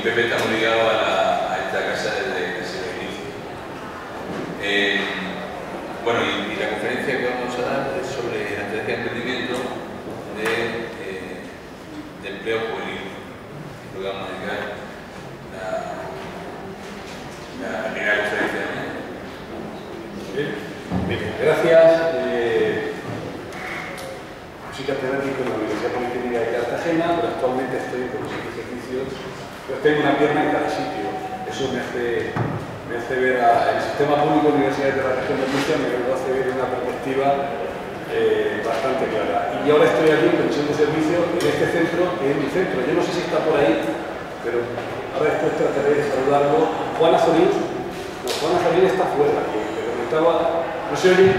Pepe está muy ligado a esta casa desde ese inicio. Bueno, y la conferencia que vamos a dar es sobre la estrategia de emprendimiento de empleo juvenil. Lo que vamos a dedicar la primera conferencia. Bien, gracias. Soy catedrático en la Universidad Politécnica de Cartagena, pero actualmente estoy en los servicios. Pero tengo una pierna en cada sitio. Eso me hace ver el sistema público universitario de la región de Murcia, me lo hace ver en una perspectiva bastante clara. Y ahora estoy aquí en comisión de servicio en este centro, que es mi centro. Yo no sé si está por ahí, pero ahora después trataré de saludarlo. Juan Azorín. No, Juan Azorín está fuera, que comentaba, no se oye.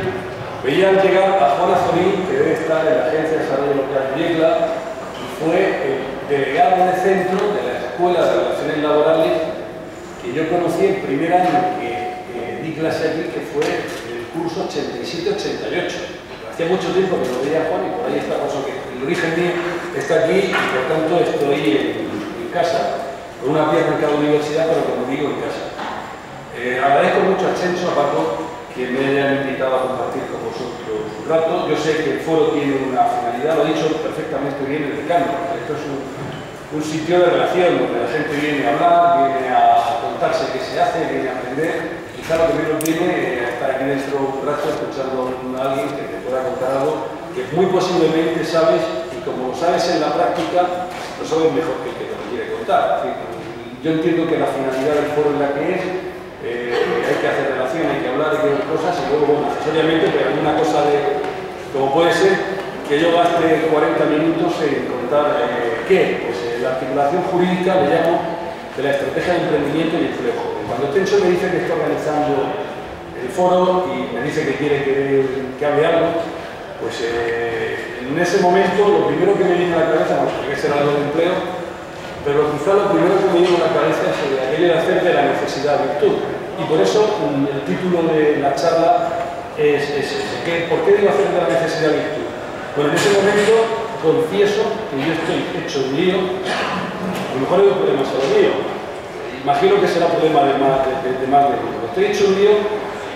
Veían llegar a Juan Azorín, que debe estar en la Agencia de Desarrollo Local de Yecla, y fue el delegado de centro de la Escuela de Relaciones Laborales que yo conocí el primer año que di clase aquí, que fue el curso 87-88. Hacía mucho tiempo que lo veía Juan y por ahí está, por eso que el origen mío está aquí y por tanto estoy en casa, con una pierna en cada universidad, pero como digo, en casa. Agradezco mucho a Chencho, a Paco, que me hayan invitado a compartir con vosotros un rato. Yo sé que el foro tiene una finalidad, lo ha dicho perfectamente bien el decano. Esto es un sitio de relación donde la gente viene a hablar, viene a contarse qué se hace, viene a aprender. Quizá lo que menos viene a estar aquí dentro un rato escuchando a alguien que te pueda contar algo que muy posiblemente sabes, y como lo sabes en la práctica, lo sabes mejor que el que te lo quiere contar. Yo entiendo que la finalidad del foro es la que es. Hay que hacer relación, hay que hablar, hay que ver cosas y luego, bueno, necesariamente, pero alguna cosa de, como puede ser, que yo gaste 40 minutos en contar qué, pues la articulación jurídica, le llamo, de la estrategia de emprendimiento y empleo joven. Cuando Tencho me dice que está organizando el foro y me dice que quiere que hable algo, pues en ese momento lo primero que me viene a la cabeza, bueno, tiene que ser algo de empleo, pero quizá lo primero que me viene a la cabeza es aquello de hacer de la necesidad virtud. Y por eso el título de la charla es ¿por qué digo hacer de la necesidad virtud? Bueno, en ese momento confieso que yo estoy hecho un lío, a lo mejor es un problema solo mío, imagino que será problema de más de uno. Estoy hecho un lío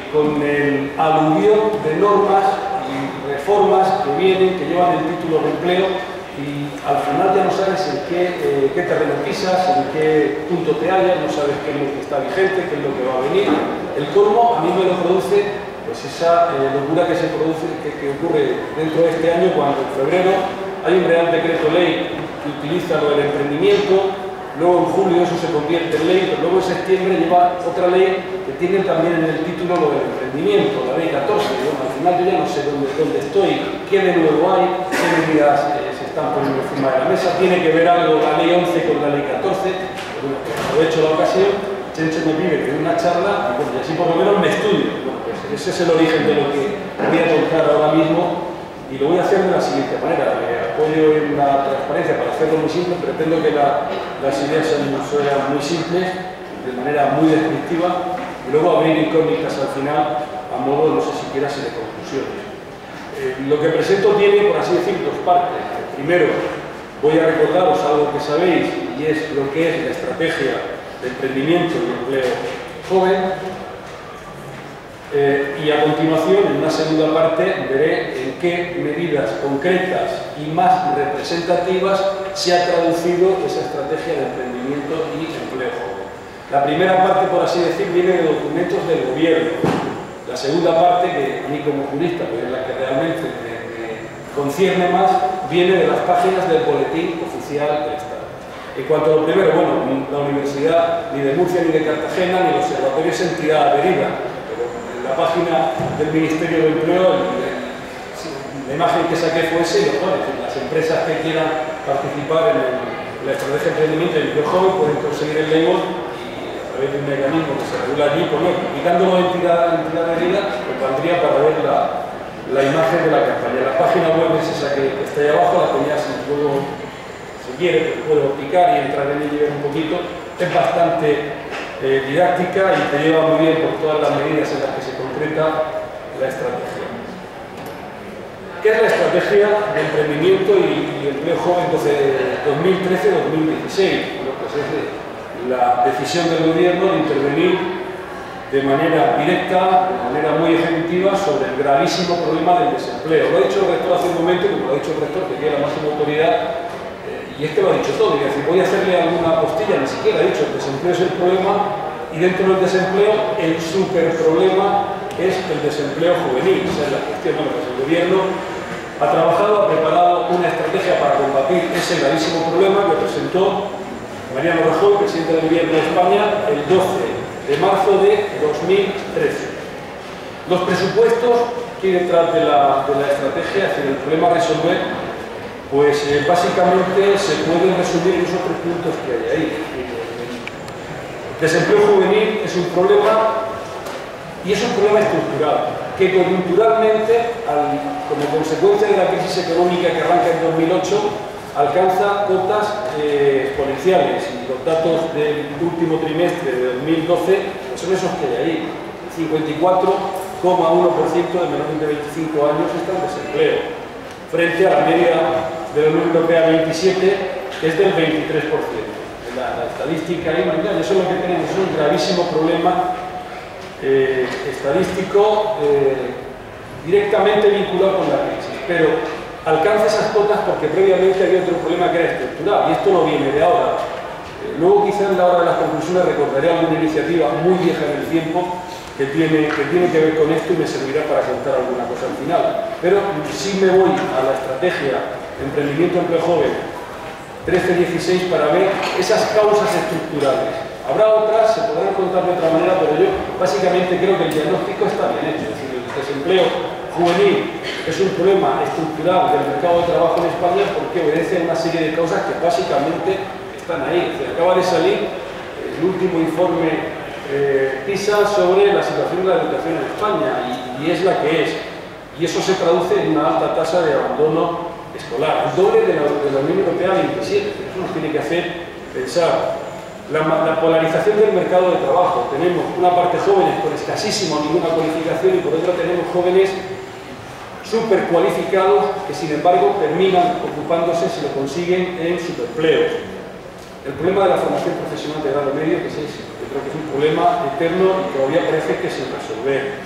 con el aluvión de normas y reformas que vienen, que llevan el título de empleo, y al final ya no sabes en qué terreno pisas, en qué punto te hallas, no sabes qué es lo que está vigente, qué es lo que va a venir. El colmo a mí me lo produce pues esa locura que se produce, que ocurre dentro de este año, cuando en febrero hay un Real Decreto Ley que utiliza lo del emprendimiento, luego en julio eso se convierte en ley, pero luego en septiembre lleva otra ley que tiene también en el título lo del emprendimiento, la ley 14. Bueno, al final yo ya no sé dónde estoy, qué de nuevo hay, qué medidas están poniendo encima de la mesa, tiene que ver algo la ley 11 con la ley 14, bueno, aprovecho la ocasión, Chencho me pide que dé una charla y, bueno, y así por lo menos me estudio. Bueno, pues ese es el origen de lo que voy a contar ahora mismo y lo voy a hacer de la siguiente manera. Me apoyo en la transparencia para hacerlo muy simple, pretendo que las ideas sean muy simples, de manera muy descriptiva y luego abrir incógnitas al final a modo, no sé si quieras, de conclusiones. Lo que presento tiene, por así decir, dos partes. Primero, voy a recordaros algo que sabéis y es lo que es la estrategia de emprendimiento y empleo joven. Y a continuación, en una segunda parte, veré en qué medidas concretas y más representativas se ha traducido esa estrategia de emprendimiento y empleo joven. La primera parte, por así decir, viene de documentos del gobierno. La segunda parte, que a mí como jurista, que es la que realmente me concierne más, viene de las páginas del Boletín Oficial del Estado. En cuanto a lo primero, bueno, la Universidad ni de Murcia ni de Cartagena ni el observatorio es entidad adherida, pero en la página del Ministerio de Empleo la imagen que saqué fue ese y lo pone. Las empresas que quieran participar en la estrategia de emprendimiento y empleo joven pueden conseguir el label y a través de un mecanismo que se regula allí, pues bueno, quitándolo de entidad adherida, pues valdría para ver la imagen de la campaña. La página web es esa que está ahí abajo, la tenía, si quiere, pues puedo picar y entrar en ella y ver un poquito. Es bastante didáctica y te lleva muy bien por todas las medidas en las que se concreta la estrategia. ¿Qué es la estrategia de emprendimiento y empleo joven 2013-2016? Bueno, pues es la decisión del gobierno de intervenir de manera directa, de manera muy ejecutiva, sobre el gravísimo problema del desempleo. Lo ha dicho el rector hace un momento, como lo ha dicho el rector, que tiene la máxima autoridad, y es que lo ha dicho todo. Y decir, voy a hacerle alguna postilla, ni siquiera ha dicho, el desempleo es el problema, y dentro del desempleo, el superproblema es el desempleo juvenil. Esa es la cuestión. Bueno, pues el gobierno ha trabajado, ha preparado una estrategia para combatir ese gravísimo problema que presentó Mariano Rajoy, presidente del Gobierno de España, el 12 de marzo de 2013. Los presupuestos que hay detrás de la estrategia, es decir, el problema a resolver, pues básicamente se pueden resumir en esos tres puntos que hay ahí. El desempleo juvenil es un problema, y es un problema estructural, que coyunturalmente, como consecuencia de la crisis económica que arranca en 2008, alcanza cotas exponenciales, y los datos del último trimestre de 2012 son esos que hay ahí. 54,1% de menores de 25 años está en desempleo, frente a la media de la Unión Europea 27, que es del 23%. La estadística ahí, eso es lo que tenemos, es un gravísimo problema estadístico directamente vinculado con la crisis, pero alcanza esas cotas porque previamente había otro problema que era estructural, y esto no viene de ahora. Luego quizá en la hora de las conclusiones recordaré alguna iniciativa muy vieja en el tiempo que tiene que ver con esto y me servirá para contar alguna cosa al final. Pero sí me voy a la estrategia Emprendimiento Empleo Joven 13-16 para ver esas causas estructurales. Habrá otras, se podrán contar de otra manera, pero yo básicamente creo que el diagnóstico está bien hecho. Es decir, el desempleo juvenil es un problema estructural del mercado de trabajo en España porque obedece a una serie de causas que básicamente están ahí. Es decir, acaba de salir el último informe PISA sobre la situación de la educación en España y es la que es. Y eso se traduce en una alta tasa de abandono escolar, el doble de la Unión Europea 27. Eso nos tiene que hacer pensar. La polarización del mercado de trabajo. Tenemos una parte jóvenes con escasísima o ninguna cualificación y por otra tenemos jóvenes súper cualificados que sin embargo terminan ocupándose, si lo consiguen, en subempleos. El problema de la formación profesional de grado medio, que yo creo que es un problema eterno y todavía parece que sin resolver.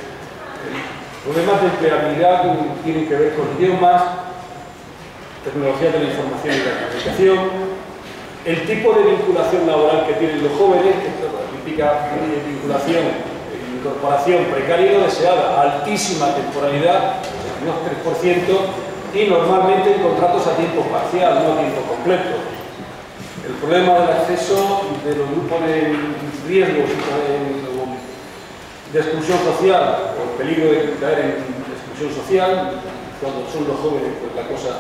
Problemas de empleabilidad que tienen que ver con idiomas, tecnologías de la información y la comunicación, el tipo de vinculación laboral que tienen los jóvenes, que es la típica vinculación, incorporación precaria y no deseada, altísima temporalidad, unos 3%, y normalmente en contratos a tiempo parcial, no a tiempo completo. El problema del acceso de los grupos de riesgos de exclusión social, o el peligro de caer en exclusión social, cuando son los jóvenes, pues la cosa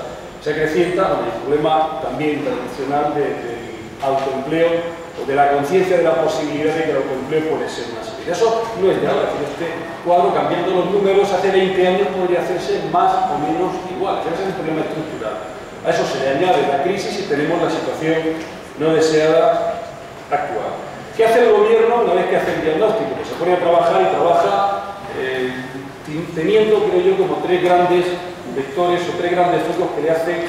se acrecienta. El problema también tradicional del autoempleo o de la conciencia de la posibilidad de que el autoempleo puede ser más serio. Eso no es de ahora. Este cuadro, cambiando los números, hace 20 años podría hacerse más o menos igual. Ese es el problema estructural. A eso se le añade la crisis y tenemos la situación no deseada actual. ¿Qué hace el gobierno una vez que hace el diagnóstico? Pues se pone a trabajar y trabaja teniendo, creo yo, como tres grandes vectores o tres grandes focos que le hacen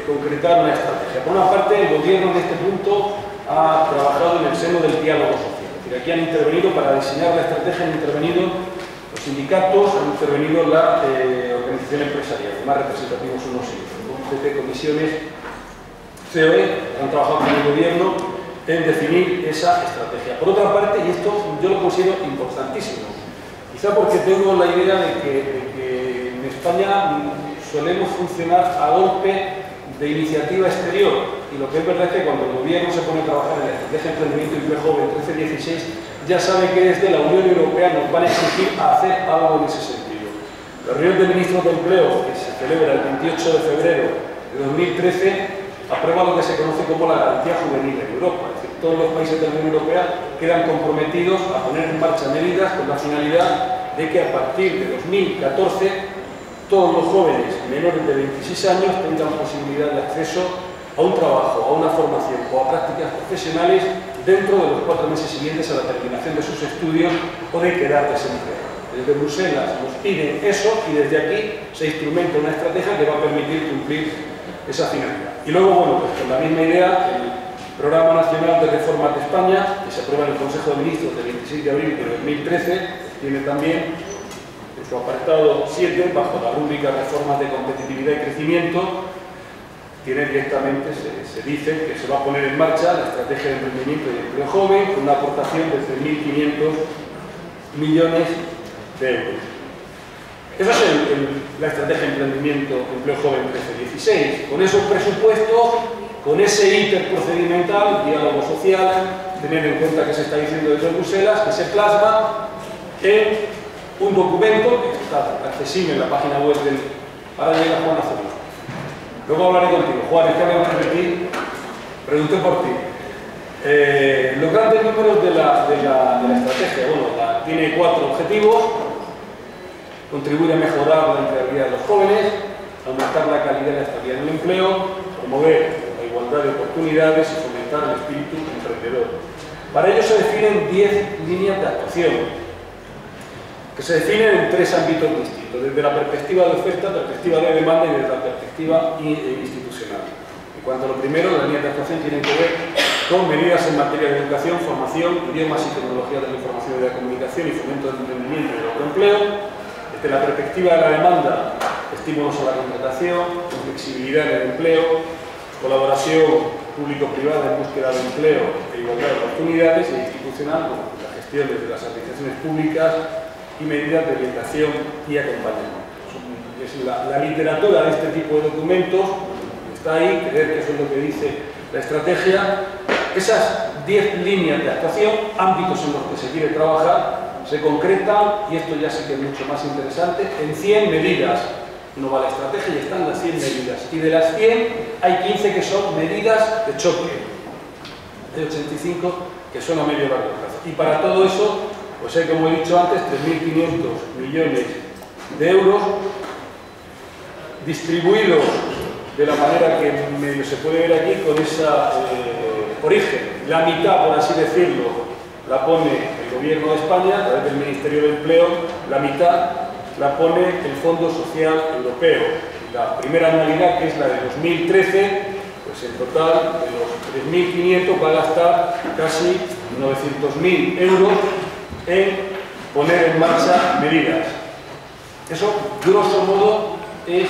concretar una estrategia. Por una parte, el gobierno en este punto ha trabajado en el seno del diálogo social. Es decir, aquí han intervenido para diseñar la estrategia, han intervenido los sindicatos, han intervenido la organización empresarial, más representativos unos y otros, UGT, comisiones, COE, han trabajado con el gobierno en definir esa estrategia. Por otra parte, y esto yo lo considero importantísimo, quizá porque tengo la idea de que en España solemos funcionar a golpe de iniciativa exterior, y lo que es verdad es que cuando el gobierno se pone a trabajar en la estrategia de emprendimiento y empleo joven 13-16, ya sabe que desde la Unión Europea nos van a exigir a hacer algo en ese sentido. La reunión de ministros de empleo, que se celebra el 28 de febrero de 2013, aprueba lo que se conoce como la garantía juvenil en Europa. Es decir, todos los países de la Unión Europea quedan comprometidos a poner en marcha medidas con la finalidad de que a partir de 2014 todos los jóvenes menores de 26 años tengan posibilidad de acceso a un trabajo, a una formación o a prácticas profesionales dentro de los 4 meses siguientes a la terminación de sus estudios o de quedar desempleados. Desde Bruselas nos piden eso y desde aquí se instrumenta una estrategia que va a permitir cumplir esa finalidad. Y luego, bueno, pues con la misma idea, Programa Nacional de Reformas de España, que se aprueba en el Consejo de Ministros del 26 de abril de 2013, tiene también en su apartado 7, bajo la rúbrica Reformas de Competitividad y Crecimiento, tiene directamente, se dice que se va a poner en marcha la estrategia de emprendimiento y empleo joven con una aportación de 3.500 millones de euros. Esa es la estrategia de emprendimiento empleo joven 13-16. Con esos presupuestos, con ese interprocedimental, diálogo social, teniendo en cuenta que se está diciendo desde Bruselas, que se plasma en un documento que está accesible en la página web del... Ahora llega Juan Azul. Luego hablaré contigo. Juan, es que me voy a repetir. Pregunté por ti. Los grandes números de la estrategia. Bueno, tiene 4 objetivos. Contribuir a mejorar la empleabilidad de los jóvenes, aumentar la calidad y la estabilidad del empleo, promover la igualdad de oportunidades y fomentar el espíritu emprendedor. Para ello se definen 10 líneas de actuación, que se definen en 3 ámbitos distintos, desde la perspectiva de oferta, perspectiva de demanda y desde la perspectiva institucional. En cuanto a lo primero, las líneas de actuación tienen que ver con medidas en materia de educación, formación, idiomas y tecnologías de la información y de la comunicación y fomento del emprendimiento y del autoempleo. Desde la perspectiva de la demanda, estímulos a la contratación, flexibilidad en el empleo, colaboración público-privada en búsqueda de empleo e igualdad de oportunidades, e institucional, con la gestión desde las administraciones públicas y medidas de orientación y acompañamiento. Es la literatura de este tipo de documentos está ahí, creer que eso es lo que dice la estrategia. Esas 10 líneas de actuación, ámbitos en los que se quiere trabajar, se concretan, y esto ya sí que es mucho más interesante, en 100 medidas. No va la estrategia y están las 100 medidas. Y de las 100 hay 15 que son medidas de choque. Hay 85 que son a medio y largo plazo. Y para todo eso, pues hay, como he dicho antes, 3.500 millones de euros distribuidos de la manera que medio se puede ver aquí, con esa origen. La mitad, por así decirlo, la pone el Gobierno de España a través del Ministerio de Empleo, la mitad la pone el Fondo Social Europeo. La primera anualidad, que es la de 2013, pues en total de los 3.500 va a gastar casi 900.000 euros en poner en marcha medidas. Eso, grosso modo, es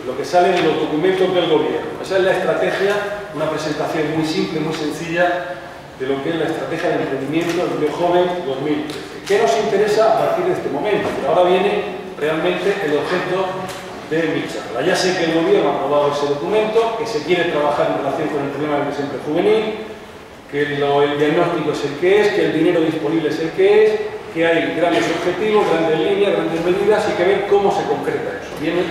lo que sale de los documentos del Gobierno. Esa es la estrategia, una presentación muy simple, muy sencilla, de lo que es la estrategia de emprendimiento del empleo joven 2013. ¿Qué nos interesa a partir de este momento? Pero ahora viene realmente el objeto de mi charla. Ya sé que el Gobierno ha aprobado ese documento, que se quiere trabajar en relación con el problema del desempleo juvenil, que el diagnóstico es el que es, que el dinero disponible es el que es, que hay grandes objetivos, grandes líneas, grandes medidas, y que ver cómo se concreta eso. Viene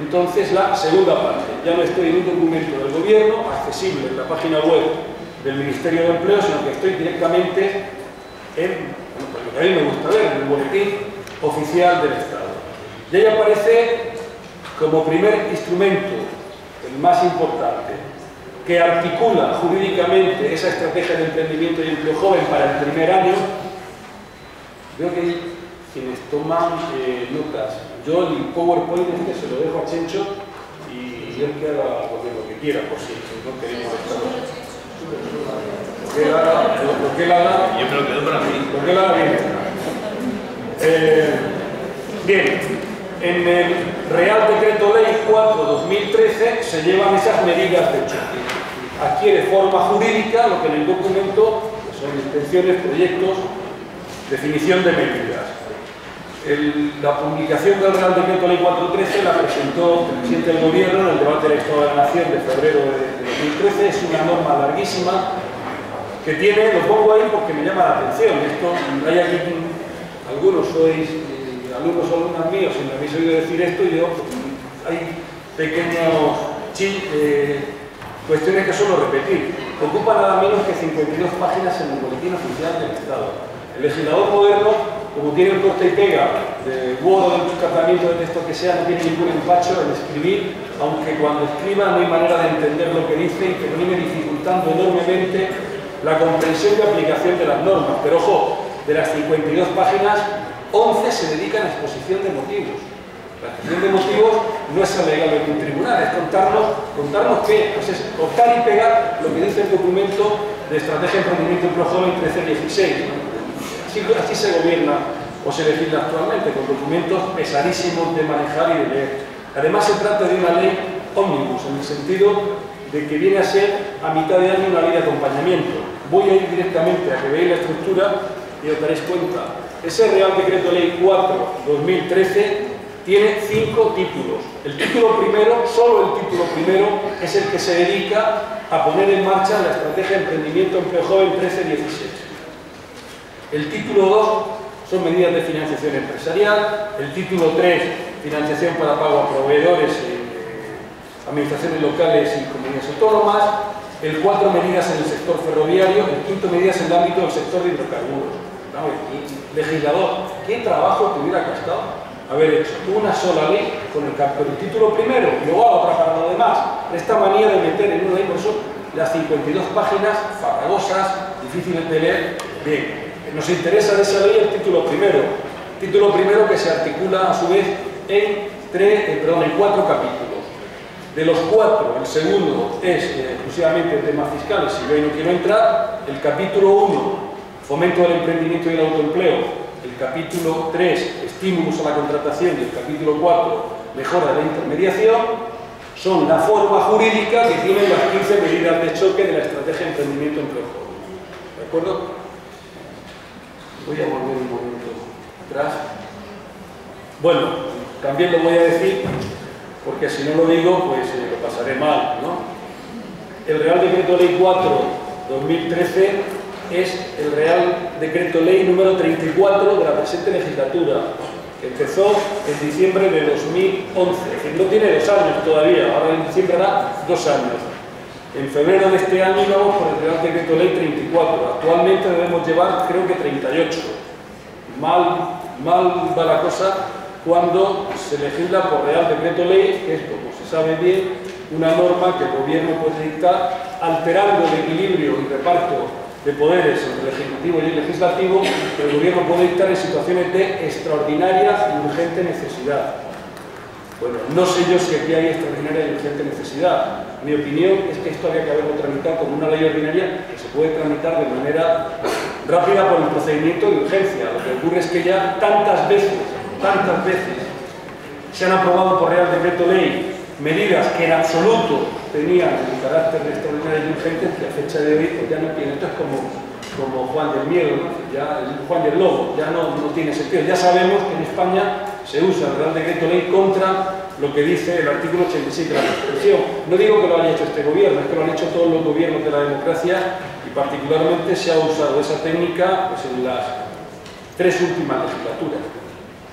entonces la segunda parte. Ya no estoy en un documento del Gobierno, accesible en la página web del Ministerio de Empleo, sino que estoy directamente en, bueno, pues lo que a mí me gusta ver, en el boletín oficial del Estado. Y ahí aparece como primer instrumento, el más importante, que articula jurídicamente esa estrategia de emprendimiento y empleo joven para el primer año. Veo que hay quienes toman notas. Yo el PowerPoint se lo dejo a Chencho y él que haga lo que quiera, por si no queremos estar. Lo que él haga, yo me lo quedo para mí. Lo que él haga bien. Bien, en el Real Decreto Ley 4/2013 se llevan esas medidas de choque. Adquiere forma jurídica lo que en el documento son intenciones, proyectos, definición de medidas. La publicación del Real Decreto Ley 4/13 la presentó el presidente del Gobierno en el debate del Estado de la Nación de febrero de 2013. Es una norma larguísima que tiene, lo pongo ahí porque me llama la atención. Esto, hay aquí, algunos sois alumnos o alumnas míos y me habéis oído decir esto, y yo, hay pequeños cuestiones que suelo repetir. Ocupa nada menos que 52 páginas en el Boletín Oficial del Estado. El legislador moderno, como tiene el corte y pega de Word o del tratamiento de texto que sea, no tiene ningún empacho en escribir, aunque cuando escriba no hay manera de entender lo que dice y termine dificultando enormemente la comprensión y aplicación de las normas. Pero ojo, de las 52 páginas, 11 se dedican a exposición de motivos. La exposición de motivos no es alegarlo en un tribunal, es contarnos qué, pues es cortar y pegar lo que dice el documento de Estrategia de Emprendimiento Empleo Joven 13-16. Así se gobierna o se legisla actualmente, con documentos pesadísimos de manejar y de leer. Además se trata de una ley ómnibus, en el sentido de que viene a ser a mitad de año una ley de acompañamiento. Voy a ir directamente a que veáis la estructura y os daréis cuenta. Ese Real Decreto Ley 4/2013 tiene 5 títulos. El título primero, solo el título primero, es el que se dedica a poner en marcha la Estrategia de Emprendimiento Empleo Joven 13-16. El título 2 son medidas de financiación empresarial. El título 3, financiación para pago a proveedores, administraciones locales y comunidades autónomas. El 4, medidas en el sector ferroviario. El 5, medidas en el ámbito del sector de hidrocarburos. No, legislador, ¿qué trabajo te hubiera costado haber hecho una sola ley con el título primero y luego a otra para lo demás? Esta manía de meter en una ley, por eso las 52 páginas farragosas, difíciles de leer. Bien, nos interesa de esa ley el título primero que se articula a su vez en 4 capítulos. De los 4, el segundo es exclusivamente temas fiscales, si yo ahí no quiero entrar. El capítulo 1, fomento del emprendimiento y el autoempleo. El capítulo 3, estímulos a la contratación. Y el capítulo 4, mejora de la intermediación. Son la forma jurídica que tienen las 15 medidas de choque de la Estrategia de Emprendimiento Empleo Joven. ¿De acuerdo? Voy a volver un momento atrás. Bueno, también lo voy a decir, porque si no lo digo, pues lo pasaré mal, ¿no? El Real Decreto Ley 4/2013 es el Real Decreto Ley número 34 de la presente legislatura, que empezó en diciembre de 2011, que no tiene 2 años todavía, ahora en diciembre hará 2 años. En febrero de este año íbamos por el Real Decreto Ley 34, actualmente debemos llevar creo que 38. Mal va la cosa cuando se legisla por Real Decreto Ley, que es, como se sabe bien, una norma que el gobierno puede dictar alterando el equilibrio y reparto de poderes entre el Ejecutivo y el Legislativo, que el gobierno puede dictar en situaciones de extraordinaria y urgente necesidad. Bueno, no sé yo si aquí hay extraordinaria y urgente necesidad. Mi opinión es que esto habría que haberlo tramitado como una ley ordinaria que se puede tramitar de manera rápida por el procedimiento de urgencia. Lo que ocurre es que ya tantas veces se han aprobado por Real Decreto Ley medidas que en absoluto tenían el carácter de extraordinario y urgente, que a fecha de hoy pues ya no tiene. Esto es como Juan del Miedo, ¿no? Ya, Juan del Lobo, ya no tiene sentido. Ya sabemos que en España se usa el Real Decreto Ley contra lo que dice el artículo 86 de la Constitución. No digo que lo haya hecho este gobierno, es que lo han hecho todos los gobiernos de la democracia, y particularmente se ha usado esa técnica pues, en las 3 últimas legislaturas.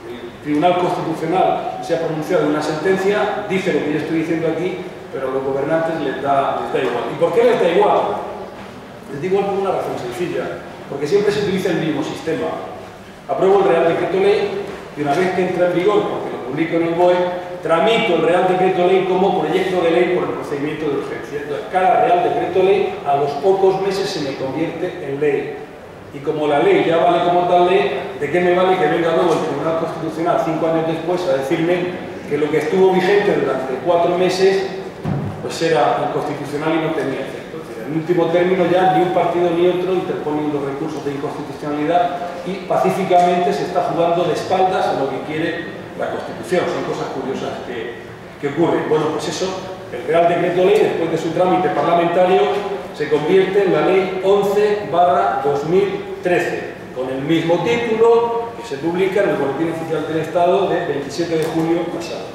El Tribunal Constitucional se ha pronunciado en una sentencia, dice lo que yo estoy diciendo aquí, pero a los gobernantes les da igual. ¿Y por qué les da igual? Les da igual por una razón sencilla, porque siempre se utiliza el mismo sistema. Apruebo el Real Decreto Ley y una vez que entra en vigor, porque lo publico en el BOE, tramito el Real Decreto Ley como proyecto de ley por el procedimiento de urgencia. Entonces, cada Real Decreto Ley a los pocos meses se me convierte en ley. Y como la ley ya vale como tal ley, ¿de qué me vale que venga luego el Tribunal Constitucional 5 años después a decirme que lo que estuvo vigente durante 4 meses pues era inconstitucional y no tenía efecto? Es decir, en último término ya ni un partido ni otro interponen los recursos de inconstitucionalidad y pacíficamente se está jugando de espaldas a lo que quiere la Constitución. Son cosas curiosas que ocurren. Bueno, pues eso, el Real Decreto Ley, después de su trámite parlamentario, se convierte en la Ley 11/2013, con el mismo título que se publica en el Boletín Oficial del Estado del 27 de julio pasado.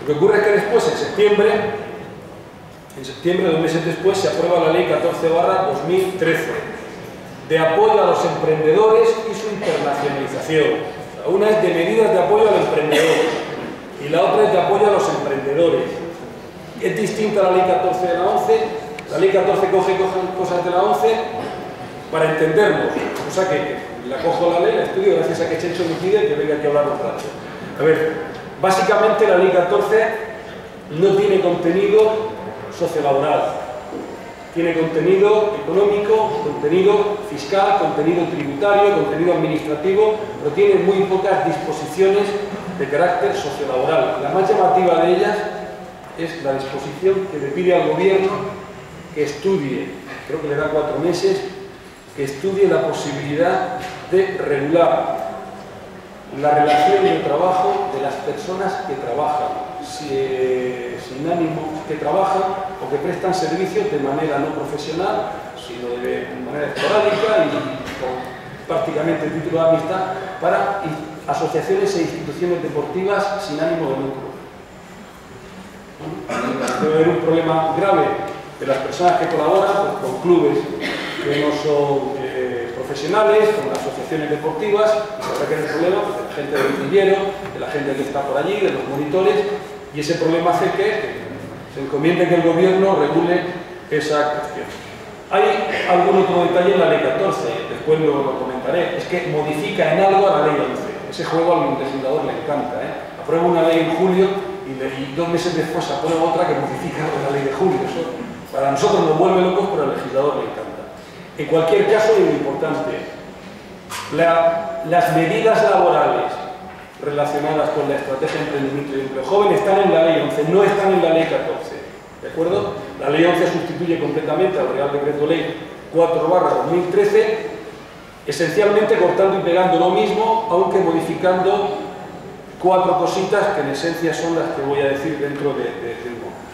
Lo que ocurre es que después, en septiembre, 2 meses después, se aprueba la Ley 14/2013, de apoyo a los emprendedores y su internacionalización. Una es de medidas de apoyo al emprendedor y la otra es de apoyo a los emprendedores. Es distinta la Ley 14 de la 11. La Ley 14 coge cosas de la 11 para entendernos, o sea que la cojo la ley, la estudio gracias a que Chencho me pide que venga aquí a hablar un rato. A ver, básicamente la Ley 14 no tiene contenido sociolaboral, tiene contenido económico, contenido fiscal, contenido tributario, contenido administrativo, pero tiene muy pocas disposiciones de carácter sociolaboral. La más llamativa de ellas es la disposición que le pide al gobierno que estudie, creo que le da 4 meses, que estudie la posibilidad de regular la relación de trabajo de las personas que trabajan, sin ánimo, que trabajan o que prestan servicios de manera no profesional, sino de manera esporádica y con prácticamente título de amistad, para asociaciones e instituciones deportivas sin ánimo de lucro. Debe haber un problema grave de las personas que colaboran con clubes que no son profesionales, con asociaciones deportivas, y sabrá que es el problema de la gente del villero, de la gente que está por allí, de los monitores, y ese problema hace que se encomiende que el gobierno regule esa cuestión. Hay algún otro detalle en la ley 14, después lo comentaré, es que modifica en algo a la ley 11. Ese juego al legislador le encanta, aprueba una ley en julio y 2 meses después aprueba otra que modifica la ley de julio. Eso para nosotros nos vuelve locos, pero al legislador le encanta. En cualquier caso, y lo importante, las medidas laborales relacionadas con la estrategia de emprendimiento y empleo joven están en la ley 11, no están en la ley 14. ¿De acuerdo? La ley 11 sustituye completamente al Real Decreto Ley 4/2013, esencialmente cortando y pegando lo mismo, aunque modificando 4 cositas que en esencia son las que voy a decir dentro de un momento.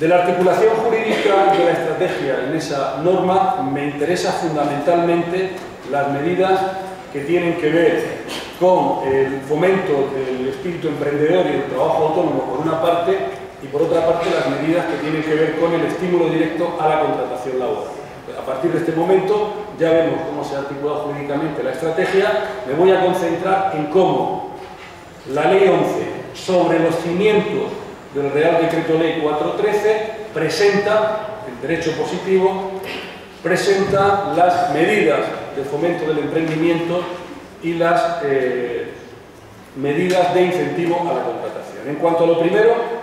De la articulación jurídica de la estrategia en esa norma me interesa fundamentalmente las medidas que tienen que ver con el fomento del espíritu emprendedor y el trabajo autónomo por una parte, y por otra parte las medidas que tienen que ver con el estímulo directo a la contratación laboral. A partir de este momento ya vemos cómo se ha articulado jurídicamente la estrategia. Me voy a concentrar en cómo la Ley 11, sobre los cimientos del Real Decreto Ley 413, presenta el derecho positivo, presenta las medidas de fomento del emprendimiento y las medidas de incentivo a la contratación. En cuanto a lo primero,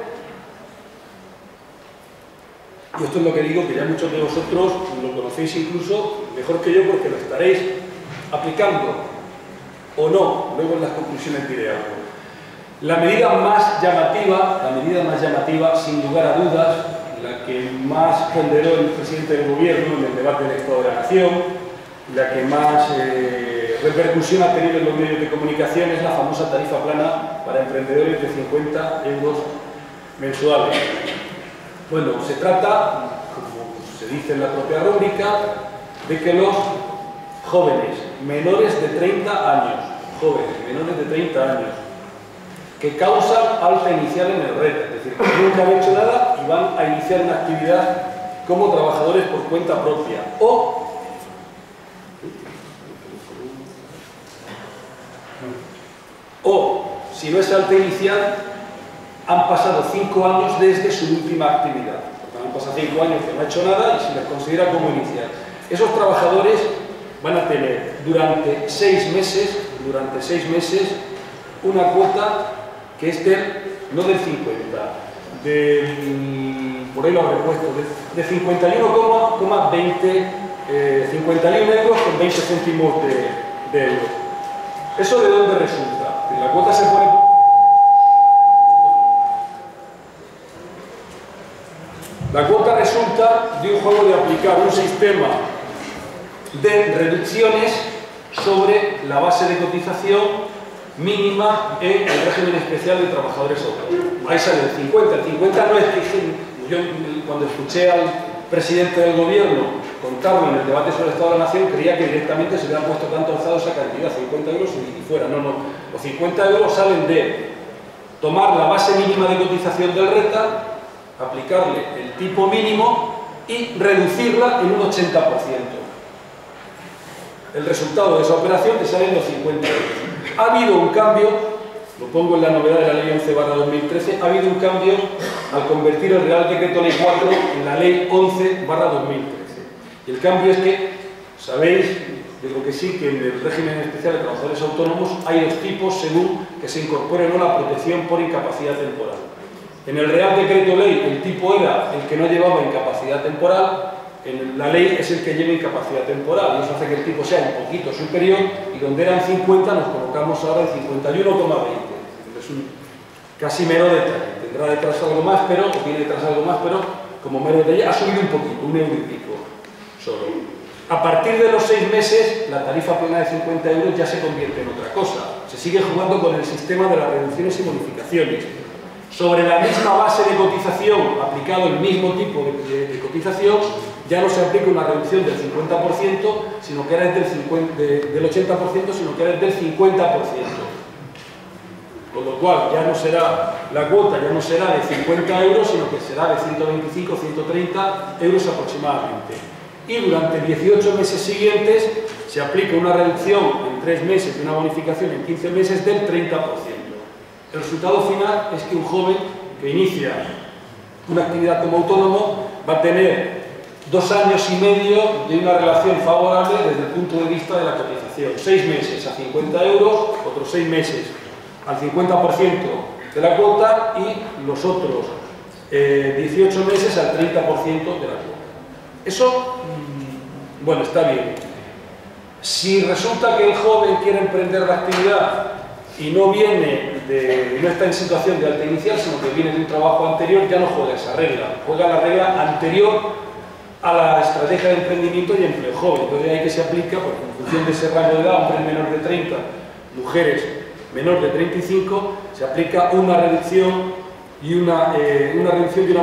y esto es lo que digo, que ya muchos de vosotros lo conocéis incluso mejor que yo porque lo estaréis aplicando o no, luego en las conclusiones diré algo. La medida más llamativa, sin lugar a dudas, la que más ponderó el presidente del gobierno en el debate del Estado de la Nación, la que más repercusión ha tenido en los medios de comunicación, es la famosa tarifa plana para emprendedores de 50 euros mensuales. Bueno, se trata, como se dice en la propia rúbrica, de que los jóvenes menores de 30 años, que causan alta inicial en el RET, es decir, que nunca han hecho nada y van a iniciar una actividad como trabajadores por cuenta propia, o si no es alta inicial, han pasado 5 años desde su última actividad. Porque han pasado 5 años que no ha hecho nada y se les considera como inicial. Esos trabajadores van a tener durante 6 meses una cuota que es no del 50, por ahí lo habré puesto, de 51,20 51 euros con 20 céntimos de euro. ¿Eso de dónde resulta? La cuota se pone... La cuota resulta de un juego de aplicar un sistema de reducciones sobre la base de cotización mínima en el régimen especial de trabajadores autónomos. Ahí sale el 50. El 50 no es que yo cuando escuché al presidente del gobierno contarlo en el debate sobre el Estado de la Nación creía que directamente se hubieran puesto tanto alzado esa cantidad, 50 euros y fuera. No, no. Los 50 euros salen de tomar la base mínima de cotización del RETA, aplicarle el tipo mínimo y reducirla en un 80%. El resultado de esa operación te salen los 50 euros. Ha habido un cambio, lo pongo en la novedad de la Ley 11/2013, ha habido un cambio al convertir el Real Decreto Ley 4 en la Ley 11/2013. Y el cambio es que, sabéis, digo que sí, que en el régimen especial de trabajadores autónomos hay 2 tipos según que se incorpore o no la protección por incapacidad temporal. En el Real Decreto Ley el tipo era el que no llevaba incapacidad temporal en la ley es el que lleva incapacidad temporal, y eso hace que el tipo sea un poquito superior, y donde eran 50 nos colocamos ahora en 51,20. Es un casi mero detalle. Tendrá detrás algo más, pero, o tiene detrás algo más, pero como mero detalle ha subido un poquito, 1 euro y pico solo. A partir de los 6 meses, la tarifa plana de 50 euros ya se convierte en otra cosa. Se sigue jugando con el sistema de las reducciones y bonificaciones. Sobre la misma base de cotización, aplicado el mismo tipo de cotización, ya no se aplica una reducción del 50%, sino que era del 80%, sino que era del 50%. Con lo cual, ya no será, la cuota ya no será de 50 euros, sino que será de 125, 130 euros aproximadamente. Y durante 18 meses siguientes se aplica una reducción en 3 meses y una bonificación en 15 meses del 30%. El resultado final es que un joven que inicia una actividad como autónomo va a tener 2 años y medio de una relación favorable desde el punto de vista de la cotización. 6 meses a 50 euros, otros 6 meses al 50% de la cuota y los otros 18 meses al 30% de la cuota. Eso, bueno, está bien. Si resulta que el joven quiere emprender la actividad y no está en situación de alta inicial, sino que viene de un trabajo anterior, ya no juega esa regla, juega la regla anterior a la estrategia de emprendimiento y empleo joven. Entonces ahí que se aplica, porque en función de ese rango de edad, hombres menor de 30, mujeres menor de 35, se aplica una reducción y una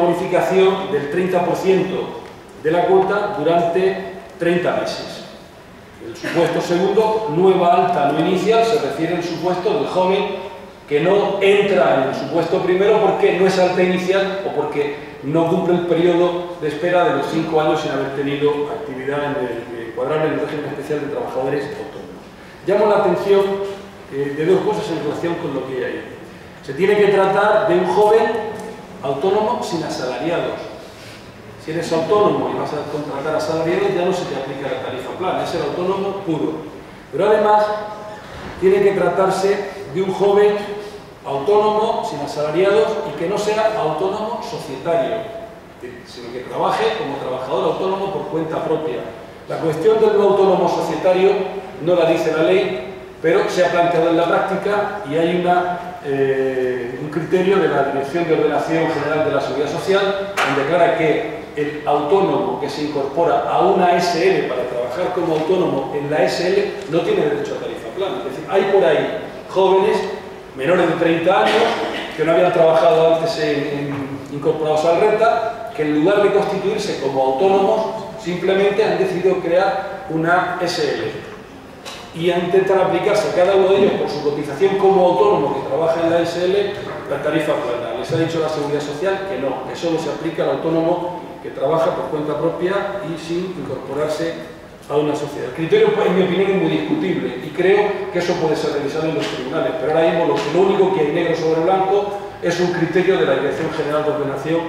bonificación del 30% de la cuota durante 30 meses. El supuesto segundo, nueva alta no inicial, se refiere al supuesto del joven que no entra en el supuesto primero porque no es alta inicial o porque no cumple el periodo de espera de los 5 años sin haber tenido actividad encuadrable en el régimen especial de trabajadores autónomos. Llamo la atención de 2 cosas en relación con lo que hay ahí. Se tiene que tratar de un joven autónomo sin asalariados. Si eres autónomo y vas a contratar asalariados, ya no se te aplica la tarifa plana, es el autónomo puro. Pero además, tiene que tratarse de un joven autónomo sin asalariados y que no sea autónomo societario, sino que trabaje como trabajador autónomo por cuenta propia. La cuestión del no autónomo societario no la dice la ley, pero se ha planteado en la práctica y hay un criterio de la Dirección de Ordenación General de la Seguridad Social donde declara que el autónomo que se incorpora a una SL para trabajar como autónomo en la SL no tiene derecho a tarifa plana. Es decir, hay por ahí jóvenes menores de 30 años que no habían trabajado antes incorporados al renta, que en lugar de constituirse como autónomos simplemente han decidido crear una SL y han intentado aplicarse cada uno de ellos por su cotización como autónomo que trabaja en la SL la tarifa plana. Les ha dicho la Seguridad Social que no, que solo se aplica al autónomo que trabaja por cuenta propia y sin incorporarse a una sociedad. El criterio, en mi opinión, es muy discutible y creo que eso puede ser revisado en los tribunales, pero ahora mismo lo único que hay negro sobre blanco es un criterio de la Dirección General de Ordenación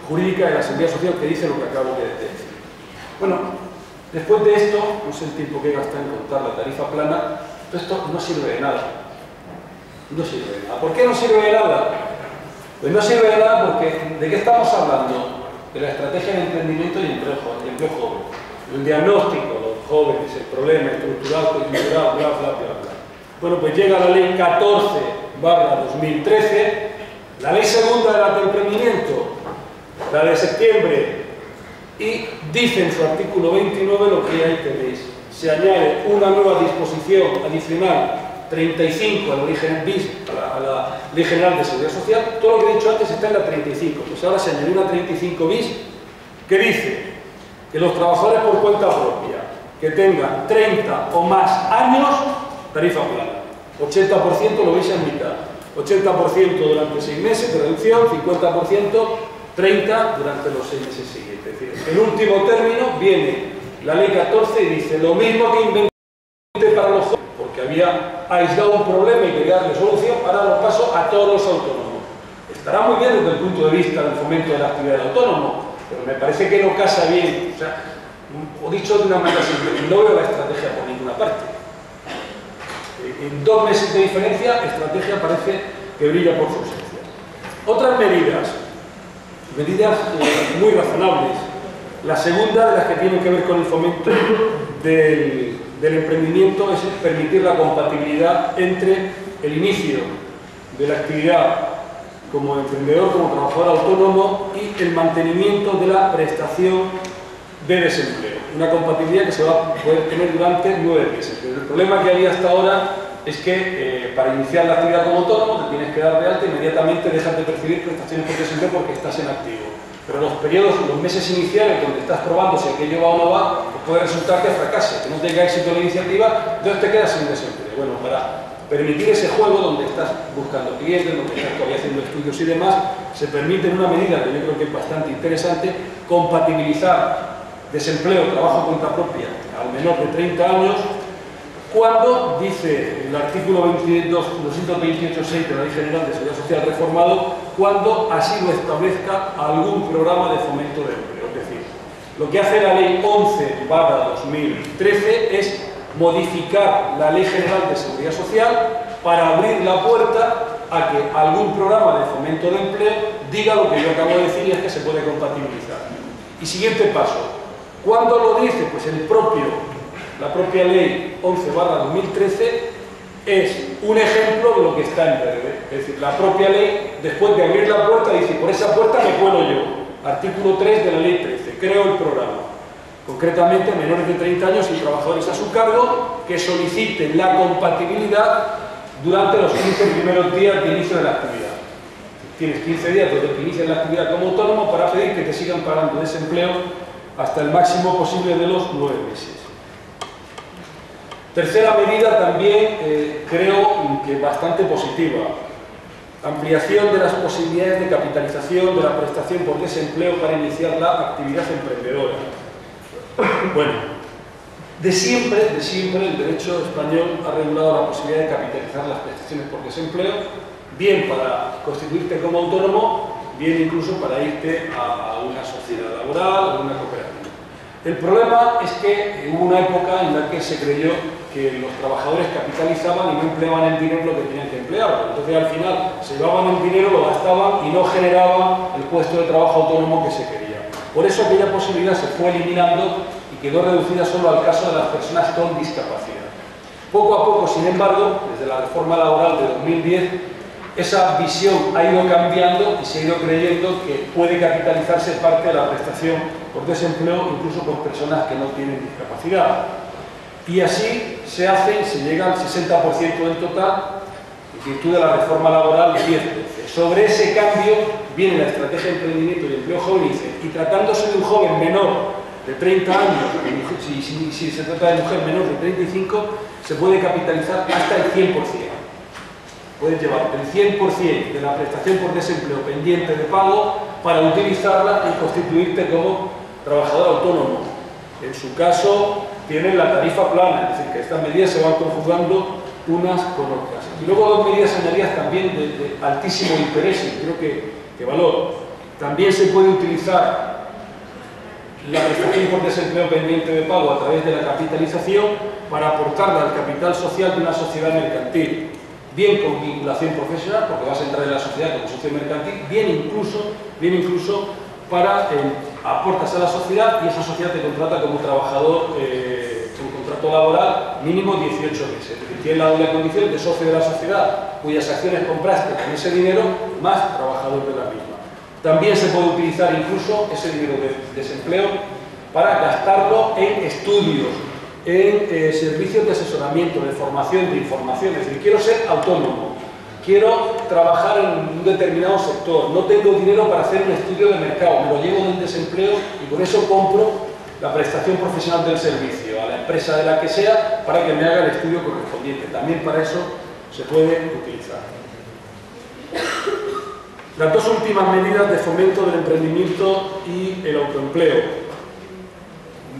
Jurídica de la Seguridad Social que dice lo que acabo de decir. Bueno, después de esto, no sé el tiempo que gasta en contar la tarifa plana, pero esto no sirve de nada. No sirve de nada. ¿Por qué no sirve de nada? Pues no sirve de nada porque ¿de qué estamos hablando? De la estrategia de emprendimiento y empleo joven. El diagnóstico, los jóvenes, el problema estructural, coyuntural, bla, bla, bla, bla. Bueno, pues llega la ley 14/2013, la ley segunda del alto emprendimiento, la de septiembre, y dice en su artículo 29 lo que ahí tenéis. Se añade una nueva disposición adicional 35 a la Ley General bis, a la Ley General de Seguridad Social. Todo lo que he dicho antes está en la 35, pues ahora se añade una 35 bis que dice que los trabajadores por cuenta propia que tengan 30 o más años, tarifa plana. 80% lo veis en mitad. 80% durante 6 meses de reducción, 50%, 30% durante los 6 meses siguientes. Es decir, el último término viene la ley 14 y dice lo mismo que inventé para los jóvenes, porque había aislado un problema y quería darle solución, ahora lo paso a todos los autónomos. Estará muy bien desde el punto de vista del fomento de la actividad del autónomo, pero me parece que no casa bien. O sea, o dicho de una manera simple, no veo la estrategia por ninguna parte. En 2 meses de diferencia, la estrategia parece que brilla por su ausencia. Otras medidas muy razonables, La segunda, de las que tiene que ver con el fomento del emprendimiento, es permitir la compatibilidad entre el inicio de la actividad como emprendedor, como trabajador autónomo, y el mantenimiento de la prestación de desempleo. Una compatibilidad que se va a poder tener durante 9 meses. Pero el problema que había hasta ahora es que para iniciar la actividad como autónomo te tienes que dar de alta, inmediatamente dejas de percibir prestaciones por desempleo porque estás en activo. Pero los periodos, los meses iniciales donde estás probando si aquello va o no va, pues puede resultar que fracase, que no tenga éxito la iniciativa, entonces te quedas sin desempleo. Bueno, para permitir ese juego donde estás buscando clientes, donde estás todavía haciendo estudios y demás, se permite en una medida que yo creo que es bastante interesante compatibilizar desempleo, trabajo por cuenta propia al menor de 30 años, cuando, dice el artículo 228.6 de la Ley General de Seguridad Social reformado, cuando así lo establezca algún programa de fomento de empleo. Es decir, lo que hace la Ley 11/2013 es modificar la Ley General de Seguridad Social para abrir la puerta a que algún programa de fomento de empleo diga lo que yo acabo de decir, y es que se puede compatibilizar. Y siguiente paso, ¿cuándo lo dice? Pues la propia Ley 11/2013 es un ejemplo de lo que está en verde. Es decir, la propia ley, después de abrir la puerta, dice, por esa puerta me cuelo yo. Artículo 3 de la Ley 13, creo el programa. Concretamente, menores de 30 años y trabajadores a su cargo que soliciten la compatibilidad durante los 15 primeros días de inicio de la actividad. Tienes 15 días desde que inicias la actividad como autónomo para pedir que te sigan pagando desempleo hasta el máximo posible de los 9 meses. Tercera medida también creo que bastante positiva. Ampliación de las posibilidades de capitalización de la prestación por desempleo para iniciar la actividad emprendedora. Bueno, de siempre el derecho español ha regulado la posibilidad de capitalizar las prestaciones por desempleo, bien para constituirte como autónomo, bien incluso para irte a una sociedad laboral o una cooperativa. El problema es que hubo una época en la que se creyó que los trabajadores capitalizaban y no empleaban el dinero lo que tenían que emplear. Entonces al final se llevaban el dinero, lo gastaban y no generaban el puesto de trabajo autónomo que se quería. Por eso aquella posibilidad se fue eliminando y quedó reducida solo al caso de las personas con discapacidad. Poco a poco, sin embargo, desde la reforma laboral de 2010, esa visión ha ido cambiando y se ha ido creyendo que puede capitalizarse parte de la prestación por desempleo incluso por personas que no tienen discapacidad. Y así se llega al 60% del total, en virtud de la reforma laboral 10-13. Sobre ese cambio viene la estrategia de emprendimiento y empleo joven y dice, y tratándose de un joven menor de 30 años, si se trata de mujer menor de 35, se puede capitalizar hasta el 100%. Puedes llevar el 100% de la prestación por desempleo pendiente de pago para utilizarla y constituirte como trabajador autónomo. En su caso, tienen la tarifa plana, es decir, que estas medidas se van conjugando unas con otras. Y luego dos medidas añadidas también de altísimo interés y creo que valor. También se puede utilizar la prestación por desempleo pendiente de pago a través de la capitalización para aportarla al capital social de una sociedad mercantil, bien con vinculación profesional, porque vas a entrar en la sociedad como socio mercantil, bien incluso para aportas a la sociedad y esa sociedad te contrata como trabajador con contrato laboral mínimo 18 meses. Es decir, tienes la doble condición de socio de la sociedad cuyas acciones compraste con ese dinero más trabajador de la misma. También se puede utilizar incluso ese dinero de desempleo para gastarlo en estudios, en servicios de asesoramiento, de formación, de información. Es decir, quiero ser autónomo, quiero trabajar en un determinado sector, no tengo dinero para hacer un estudio de mercado, me lo llevo del desempleo y por eso compro la prestación profesional del servicio a la empresa de la que sea para que me haga el estudio correspondiente. También para eso se puede utilizar. Las dos últimas medidas de fomento del emprendimiento y el autoempleo.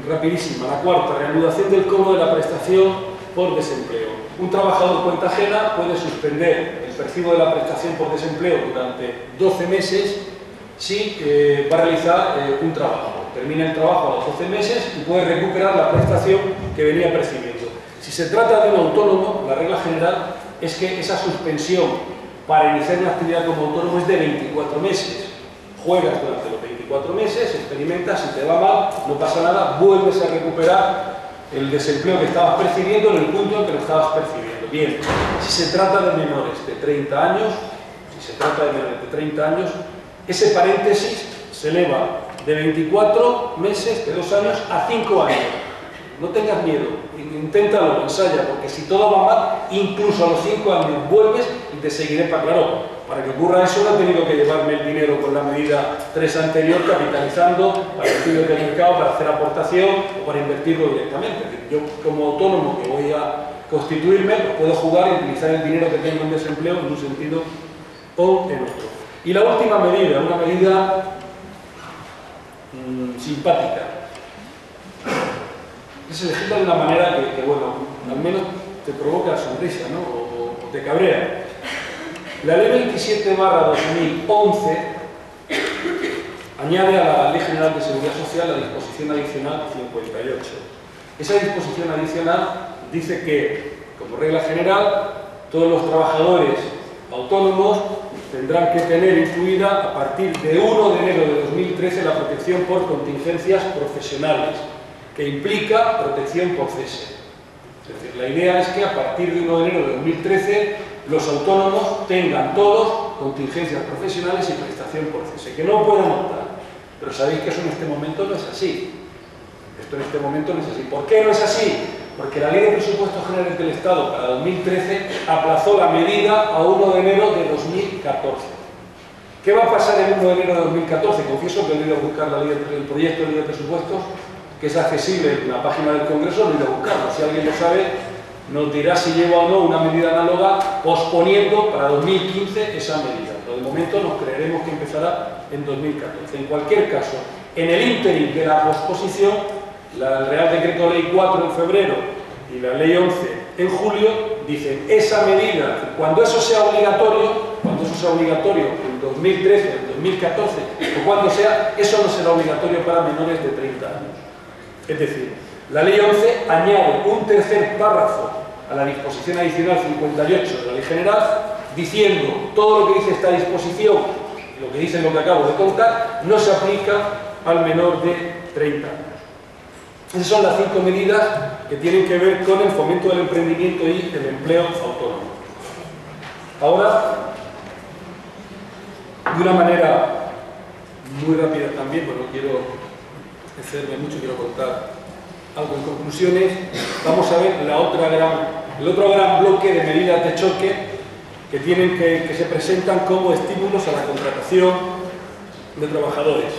Rapidísima. La cuarta, reanudación del cobro de la prestación por desempleo. Un trabajador cuenta ajena puede suspender el percibo de la prestación por desempleo durante 12 meses si va a realizar un trabajo. Termina el trabajo a los 12 meses y puede recuperar la prestación que venía percibiendo. Si se trata de un autónomo, la regla general es que esa suspensión para iniciar una actividad como autónomo es de 24 meses. Juegas durante los 24 24 meses, experimentas, si te va mal, no pasa nada, vuelves a recuperar el desempleo que estabas percibiendo en el punto en que lo estabas percibiendo. Bien, si se trata de menores de 30 años, ese paréntesis se eleva de 24 meses, de 2 años, a 5 años. No tengas miedo, inténtalo, ensaya, porque si todo va mal, incluso a los 5 años vuelves y te seguiré para claro. Para que ocurra eso no he tenido que llevarme el dinero con la medida 3 anterior, capitalizando para estudios de mercado, para hacer aportación o para invertirlo directamente. Yo como autónomo que voy a constituirme, pues puedo jugar y utilizar el dinero que tengo en desempleo en un sentido o en otro. Y la última medida, una medida simpática, es elegirla de una manera que, bueno, al menos te provoca sonrisa, ¿no? O te cabrea. La Ley 27/2011 añade a la Ley General de Seguridad Social la disposición adicional 58. Esa disposición adicional dice que, como regla general, todos los trabajadores autónomos tendrán que tener incluida a partir de 1 de enero de 2013 la protección por contingencias profesionales, que implica protección por cese. Es decir, la idea es que a partir de 1 de enero de 2013 los autónomos tengan todos contingencias profesionales y prestación por cese, que no puedan optar. Pero sabéis que eso en este momento no es así. Esto en este momento no es así. ¿Por qué no es así? Porque la Ley de Presupuestos Generales del Estado para 2013 aplazó la medida a 1 de enero de 2014. ¿Qué va a pasar el 1 de enero de 2014? Confieso que he ido a buscar el proyecto de Ley de Presupuestos, que es accesible en la página del Congreso, he ido a buscarlo. Si alguien lo sabe, nos dirá si lleva o no una medida análoga posponiendo para 2015 esa medida. Pero de momento nos creeremos que empezará en 2014. En cualquier caso, en el ínterin de la posposición, el Real Decreto Ley 4 en febrero y la Ley 11 en julio dicen esa medida, cuando eso sea obligatorio en 2013, en 2014 o cuando sea, eso no será obligatorio para menores de 30 años. Es decir, la Ley 11 añade un tercer párrafo a la disposición adicional 58 de la Ley General, diciendo todo lo que dice esta disposición, lo que dice lo que acabo de contar, no se aplica al menor de 30 años. Esas son las 5 medidas que tienen que ver con el fomento del emprendimiento y el empleo autónomo. Ahora, de una manera muy rápida también, pues no quiero excederme mucho, quiero contar algo en conclusiones. Vamos a ver el otro gran bloque de medidas de choque que se presentan como estímulos a la contratación de trabajadores.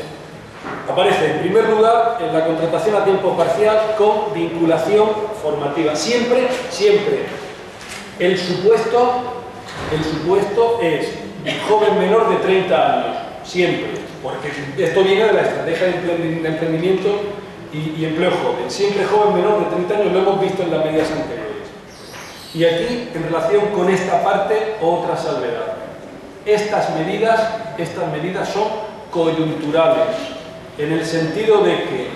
Aparece en primer lugar en la contratación a tiempo parcial con vinculación formativa. Siempre el supuesto es joven menor de 30 años, siempre, porque esto viene de la estrategia de emprendimiento y empleo joven. Siempre joven menor de 30 años, lo hemos visto en las medidas anteriores. Y aquí, en relación con esta parte, otra salvedad. Estas medidas son coyunturales, en el sentido de que,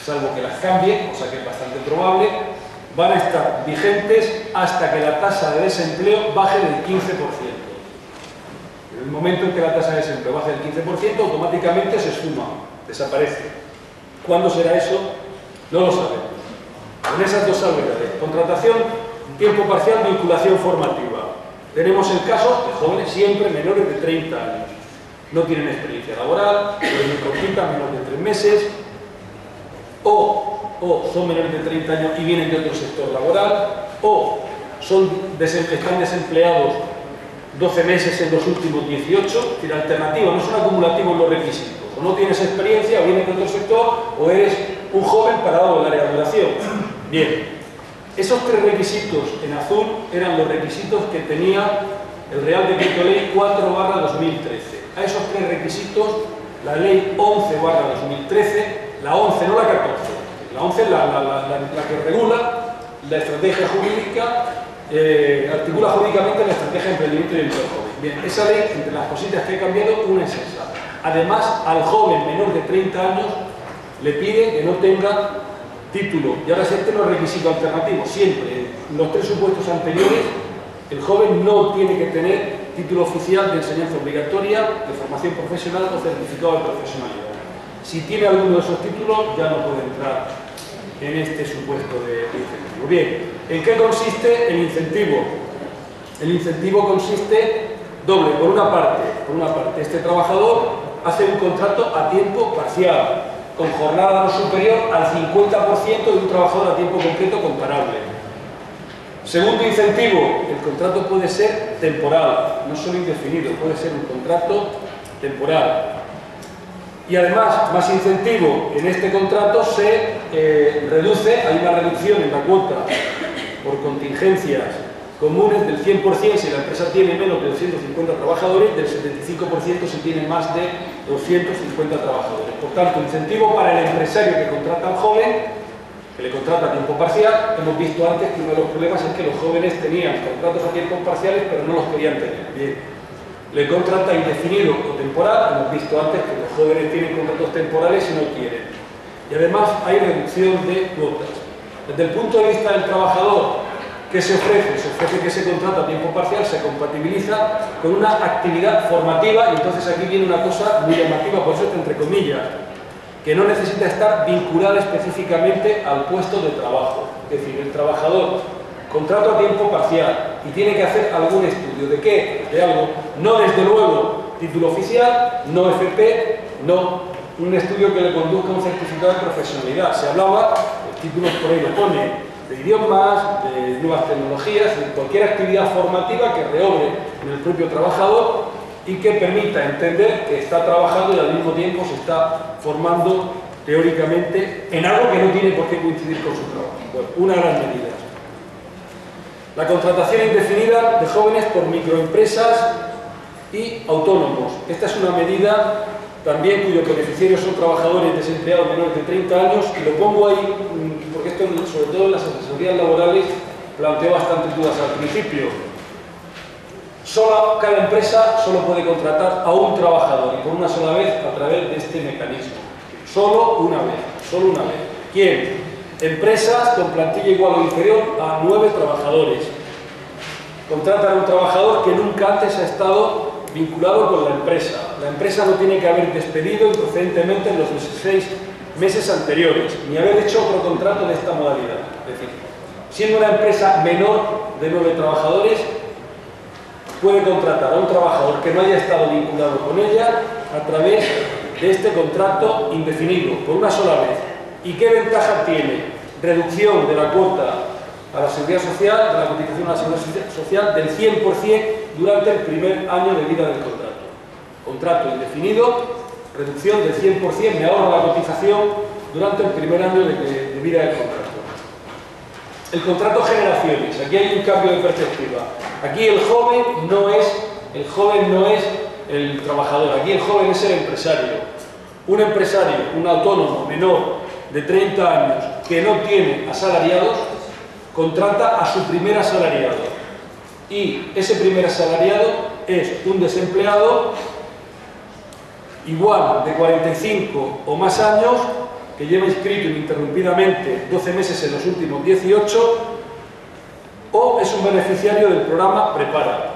salvo que las cambien, cosa que es bastante probable, van a estar vigentes hasta que la tasa de desempleo baje del 15%. En el momento en que la tasa de desempleo baje del 15%, automáticamente se esfuma, desaparece. ¿Cuándo será eso? No lo sabemos. Con esas dos salvedades, contratación, tiempo parcial, vinculación formativa. Tenemos el caso de jóvenes siempre menores de 30 años. No tienen experiencia laboral, tienen cortita, menos de 3 meses, o son menores de 30 años y vienen de otro sector laboral, o están desempleados 12 meses en los últimos 18, es decir, alternativa, no son acumulativos los requisitos. O no tienes experiencia, o vienes de otro sector, o eres un joven parado en el área de duración. Bien, esos 3 requisitos en azul eran los requisitos que tenía el Real Decreto Ley 4/2013. A esos 3 requisitos, la Ley 11/2013, la 11, no la 14, la 11 es la que regula la estrategia jurídica, articula jurídicamente la estrategia de emprendimiento y empleo joven. Bien, esa ley, entre las cositas que he cambiado, una es esa. Además, al joven menor de 30 años le pide que no tenga título. Y ahora este no es requisito alternativo. Siempre, en los 3 supuestos anteriores, el joven no tiene que tener título oficial de enseñanza obligatoria, de formación profesional o certificado de profesionalidad. Si tiene alguno de esos títulos, ya no puede entrar en este supuesto de incentivo. Bien, ¿en qué consiste el incentivo? El incentivo consiste doble. Por una parte, este trabajador hace un contrato a tiempo parcial, con jornada no superior al 50% de un trabajador a tiempo completo comparable. Segundo incentivo, el contrato puede ser temporal, no solo indefinido, puede ser un contrato temporal. Y además, más incentivo, en este contrato se reduce, hay una reducción en la cuota por contingencias comunes del 100% si la empresa tiene menos de 250 trabajadores, del 75% si tiene más de 250 trabajadores. Por tanto, incentivo para el empresario que contrata al joven, que le contrata a tiempo parcial. Hemos visto antes que uno de los problemas es que los jóvenes tenían contratos a tiempo parciales pero no los querían tener. Bien. Le contrata indefinido o temporal. Hemos visto antes que los jóvenes tienen contratos temporales y no quieren. Y además hay reducción de cuotas. Desde el punto de vista del trabajador, ¿qué se ofrece? Se ofrece que ese contrato a tiempo parcial se compatibiliza con una actividad formativa, y entonces aquí viene una cosa muy llamativa, por eso está entre comillas, que no necesita estar vinculada específicamente al puesto de trabajo. Es decir, el trabajador contrato a tiempo parcial y tiene que hacer algún estudio. ¿De qué? De algo. No, desde luego, título oficial, no FP, no un estudio que le conduzca a un certificado de profesionalidad. Se hablaba, el título por ahí lo pone, de idiomas, de nuevas tecnologías, de cualquier actividad formativa que reobre en el propio trabajador y que permita entender que está trabajando y al mismo tiempo se está formando teóricamente en algo que no tiene por qué coincidir con su trabajo. Bueno, una gran medida. La contratación indefinida de jóvenes por microempresas y autónomos. Esta es una medida también cuyos beneficiarios son trabajadores desempleados menores de 30 años, y lo pongo ahí porque esto, sobre todo en las asesorías laborales, planteó bastantes dudas al principio. Cada empresa solo puede contratar a un trabajador y por una sola vez a través de este mecanismo. Solo una vez. ¿Quién? Empresas con plantilla igual o inferior a 9 trabajadores. Contratan a un trabajador que nunca antes ha estado vinculado con la empresa. La empresa no tiene que haber despedido improcedentemente en los 16 meses anteriores, ni haber hecho otro contrato de esta modalidad. Es decir, siendo una empresa menor de 9 trabajadores, puede contratar a un trabajador que no haya estado vinculado con ella a través de este contrato indefinido, por una sola vez. ¿Y qué ventaja tiene? Reducción de la cuota a la seguridad social, de la cotización a la seguridad social, del 100% durante el primer año de vida del contrato. Contrato indefinido, reducción del 100%, me ahorro la cotización durante el primer año de vida del contrato. El contrato generaciones, aquí hay un cambio de perspectiva. Aquí el joven no es el trabajador, aquí el joven es el empresario. Un empresario, un autónomo menor de 30 años que no tiene asalariados, contrata a su primer asalariado. Y ese primer asalariado es un desempleado igual de 45 o más años, que lleva inscrito ininterrumpidamente 12 meses en los últimos 18, o es un beneficiario del programa Prepara.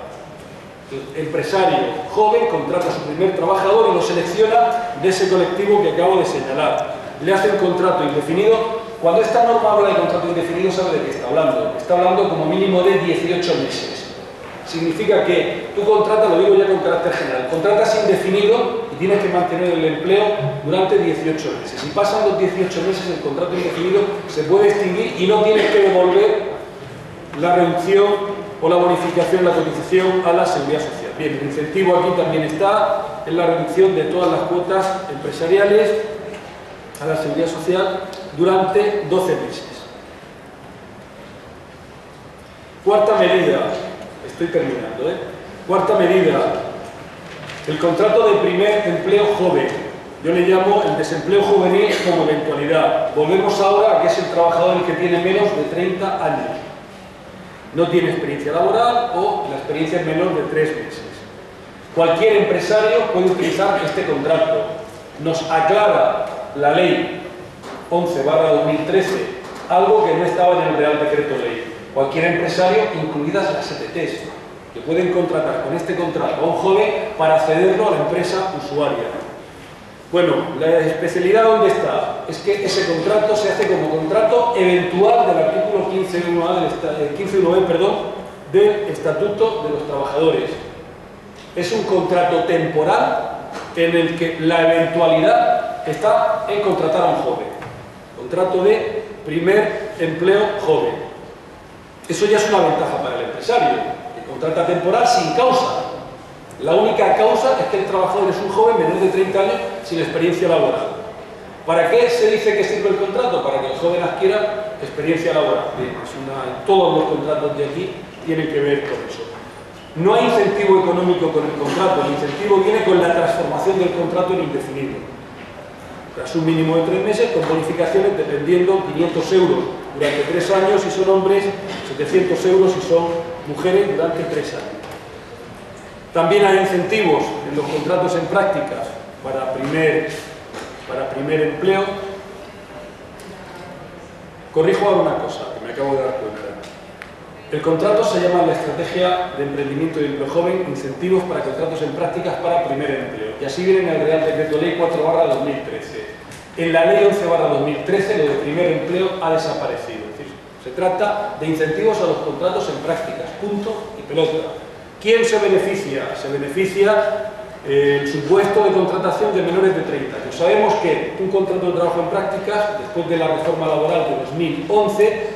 El empresario joven contrata a su primer trabajador y lo selecciona de ese colectivo que acabo de señalar. Le hace un contrato indefinido. Cuando esta norma habla de contrato indefinido, ¿sabe de qué está hablando? Está hablando como mínimo de 18 meses. Significa que tú contratas, lo digo ya con carácter general, contratas indefinido y tienes que mantener el empleo durante 18 meses. Si pasan los 18 meses, el contrato indefinido se puede extinguir y no tienes que devolver la reducción o la bonificación, la cotización a la seguridad social. Bien, el incentivo aquí también está en la reducción de todas las cuotas empresariales a la seguridad social durante 12 meses. Cuarta medida, estoy terminando, Cuarta medida, el contrato de primer empleo joven. Yo le llamo el desempleo juvenil como eventualidad. Volvemos ahora a que es el trabajador el que tiene menos de 30 años. No tiene experiencia laboral o la experiencia es menor de 3 meses. Cualquier empresario puede utilizar este contrato. Nos aclara la ley 11/2013, algo que no estaba en el Real Decreto Ley. Cualquier empresario, incluidas las ETTs. que pueden contratar con este contrato a un joven para cederlo a la empresa usuaria. Bueno, la especialidad ¿dónde está? Es que ese contrato se hace como contrato eventual del artículo 15.1b, del Estatuto de los Trabajadores. Es un contrato temporal en el que la eventualidad está en contratar a un joven. Contrato de primer empleo joven. Eso ya es una ventaja para el empresario, que contrata temporal sin causa. La única causa es que el trabajador es un joven menor de 30 años sin experiencia laboral. ¿Para qué se dice que sirve el contrato? Para que el joven adquiera experiencia laboral. Bien, todos los contratos de aquí tienen que ver con eso. No hay incentivo económico con el contrato, el incentivo viene con la transformación del contrato en indefinido. Tras un mínimo de 3 meses, con bonificaciones dependiendo 500 euros durante 3 años si son hombres, 700 euros si son mujeres durante 3 años. También hay incentivos en los contratos en prácticas para primer empleo. Corrijo ahora una cosa que me acabo de dar cuenta. El contrato se llama la Estrategia de Emprendimiento y Empleo Joven, incentivos para contratos en prácticas para primer empleo. Y así viene en el Real Decreto Ley 4/2013. En la Ley 11/2013 lo de primer empleo ha desaparecido. Es decir, se trata de incentivos a los contratos en prácticas, punto y pelota. ¿Quién se beneficia? Se beneficia el supuesto de contratación de menores de 30 años. Sabemos que un contrato de trabajo en prácticas, después de la reforma laboral de 2011,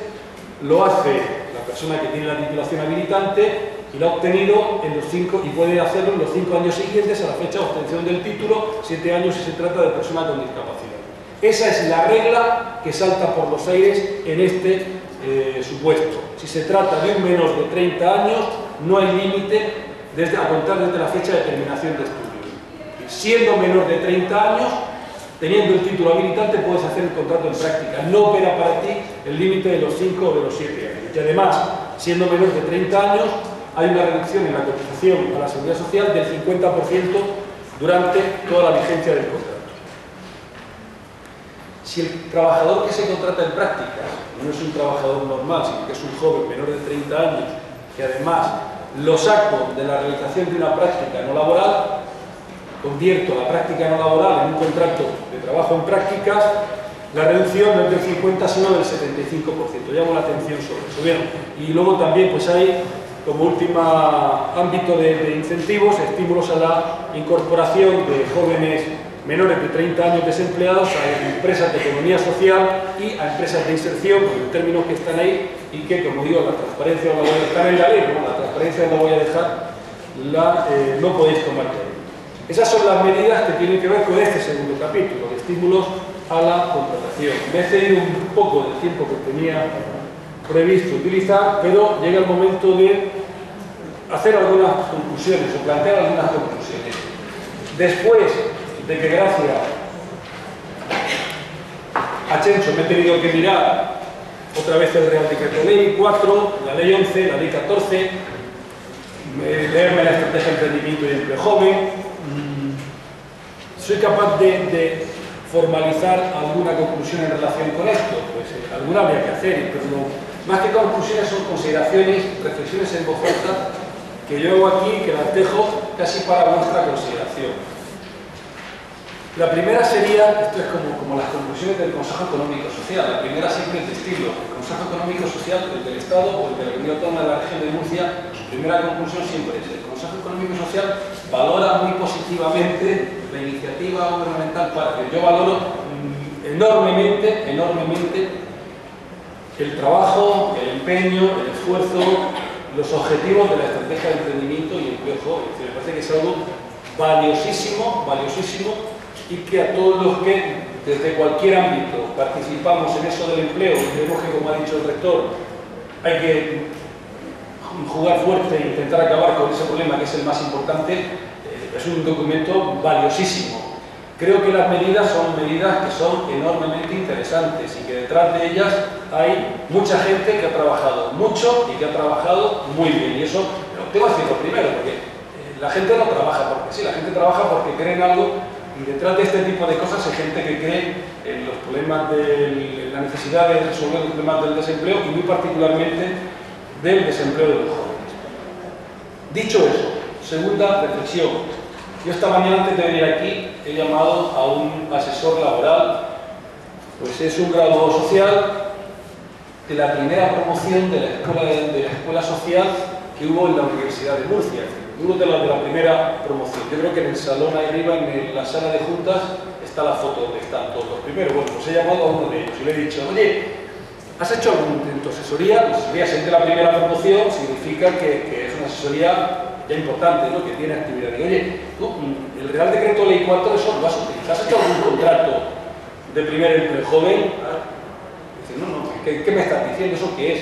lo hace la persona que tiene la titulación habilitante y lo ha obtenido en los 5 y puede hacerlo en los 5 años siguientes a la fecha de obtención del título, 7 años si se trata de persona con discapacidad. Esa es la regla que salta por los aires en este supuesto. Si se trata de un menor de 30 años, no hay límite a contar desde la fecha de terminación de estudios. Siendo menor de 30 años, teniendo el título habilitante, puedes hacer el contrato en práctica. No opera para ti el límite de los 5 o de los 7 años. Y además, siendo menor de 30 años, hay una reducción en la cotización a la Seguridad Social del 50% durante toda la vigencia del contrato. Si el trabajador que se contrata en prácticas no es un trabajador normal, sino que es un joven menor de 30 años, que además lo saco de la realización de una práctica no laboral, convierto la práctica no laboral en un contrato de trabajo en prácticas, la reducción no es del 50 sino del 75%. Llamo la atención sobre eso. Bien, y luego también pues hay como último ámbito de incentivos, estímulos a la incorporación de jóvenes menores de 30 años desempleados a empresas de economía social y a empresas de inserción, con los términos que están ahí y que, como digo, la transparencia la voy a dejar en la ley, ¿no? La transparencia la voy a dejar, no podéis tomar todo. Esas son las medidas que tienen que ver con este segundo capítulo, de estímulos a la contratación. Me he cedido un poco del tiempo que tenía previsto utilizar, pero llega el momento de hacer algunas conclusiones o plantear algunas conclusiones. Después de que gracias a Chencho me he tenido que mirar otra vez el Real Decreto Ley 4, la Ley 11, la Ley 14, leerme la Estrategia de Emprendimiento y Empleo Joven, soy capaz de formalizar alguna conclusión en relación con esto. Pues alguna habría que hacer, pero más que conclusiones son consideraciones, reflexiones en voz alta que yo hago aquí, que las dejo casi para vuestra consideración. La primera sería, esto es como las conclusiones del Consejo Económico Social, la primera siempre es de estilo. El Consejo Económico Social, el del Estado o el de la Comunidad Autónoma de la Región de Murcia, su primera conclusión siempre es: el Consejo Económico Social valora muy positivamente la iniciativa gubernamental para que yo valoro enormemente el trabajo, el empeño, el esfuerzo, los objetivos de la Estrategia de Emprendimiento y Empleo Joven. Me parece que es algo valiosísimo y que a todos los que desde cualquier ámbito participamos en eso del empleo, vemos que, como ha dicho el rector, hay que jugar fuerte e intentar acabar con ese problema que es el más importante. Es un documento valiosísimo. Creo que las medidas son medidas que son enormemente interesantes y que detrás de ellas hay mucha gente que ha trabajado mucho y que ha trabajado muy bien. Y eso lo tengo que decirlo primero, porque la gente no trabaja porque sí, la gente trabaja porque cree en algo. Y detrás de este tipo de cosas hay gente que cree en los problemas de la necesidad de resolver los problemas del desempleo y muy particularmente del desempleo de los jóvenes. Dicho eso, segunda reflexión. Yo esta mañana, antes de venir aquí, he llamado a un asesor laboral, pues es un graduado social de la primera promoción de la escuela social que hubo en la Universidad de Murcia, uno de la primera promoción. Yo creo que en el salón ahí arriba, en la sala de juntas, está la foto donde están todos los primeros. Bueno, pues he llamado a uno de ellos y le he dicho, oye, ¿has hecho algún intento de asesoría? Pues asesoría, ser de la primera promoción significa que es una asesoría ya importante, ¿no? Que tiene actividad. Digo, oye, tú, el Real Decreto Ley 4, eso lo vas a utilizar. ¿Has hecho algún contrato de primer empleo joven? Dice, no, ¿qué me estás diciendo? ¿Eso qué es?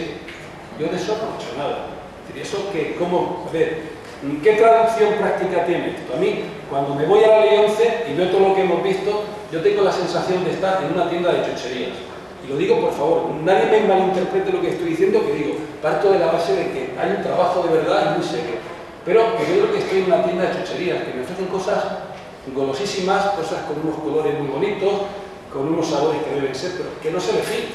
Yo de eso no he hecho nada. ¿Eso qué? ¿Cómo? A ver, ¿qué traducción práctica tiene esto? A mí, cuando me voy a la Ley 11 y veo todo lo que hemos visto, yo tengo la sensación de estar en una tienda de chucherías. Y lo digo, por favor, nadie me malinterprete lo que estoy diciendo, que digo, parto de la base de que hay un trabajo de verdad y muy serio. Pero yo creo que estoy en una tienda de chucherías, que me ofrecen cosas golosísimas, cosas con unos colores muy bonitos, con unos sabores que deben ser, pero que no se le fin.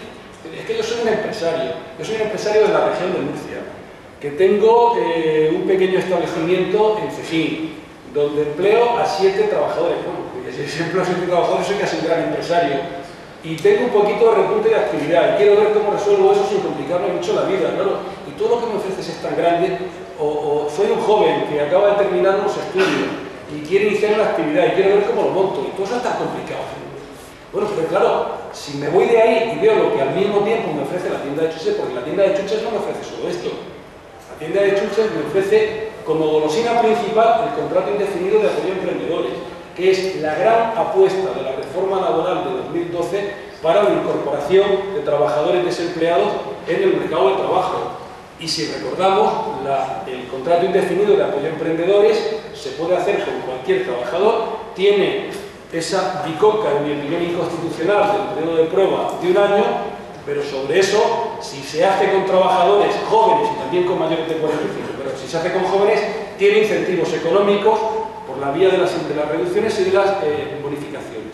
Es que yo soy un empresario de la región de Murcia, que tengo un pequeño establecimiento en Cejín, donde empleo a 7 trabajadores. Bueno, si empleo a 7 trabajadores soy casi un gran empresario. Y tengo un poquito de repunte de actividad. Y quiero ver cómo resuelvo eso sin complicarme mucho la vida, claro. Y todo lo que me ofreces es tan grande. O soy un joven que acaba de terminar unos estudios y quiere iniciar una actividad y quiero ver cómo lo monto. Y todo eso es tan complicado. Bueno, pero claro, si me voy de ahí y veo lo que al mismo tiempo me ofrece la tienda de chuches, porque la tienda de chuches no me ofrece solo esto. La tienda de chuches me ofrece como golosina principal el contrato indefinido de apoyo a emprendedores, que es la gran apuesta de la reforma laboral de 2012 para la incorporación de trabajadores desempleados en el mercado de trabajo. Y si recordamos, el contrato indefinido de apoyo a emprendedores se puede hacer con cualquier trabajador, tiene esa bicoca, en mi opinión inconstitucional, del periodo de prueba de 1 año, pero sobre eso, si se hace con trabajadores jóvenes y también con mayores de 45, pero si se hace con jóvenes, tiene incentivos económicos por la vía de las reducciones y de las bonificaciones.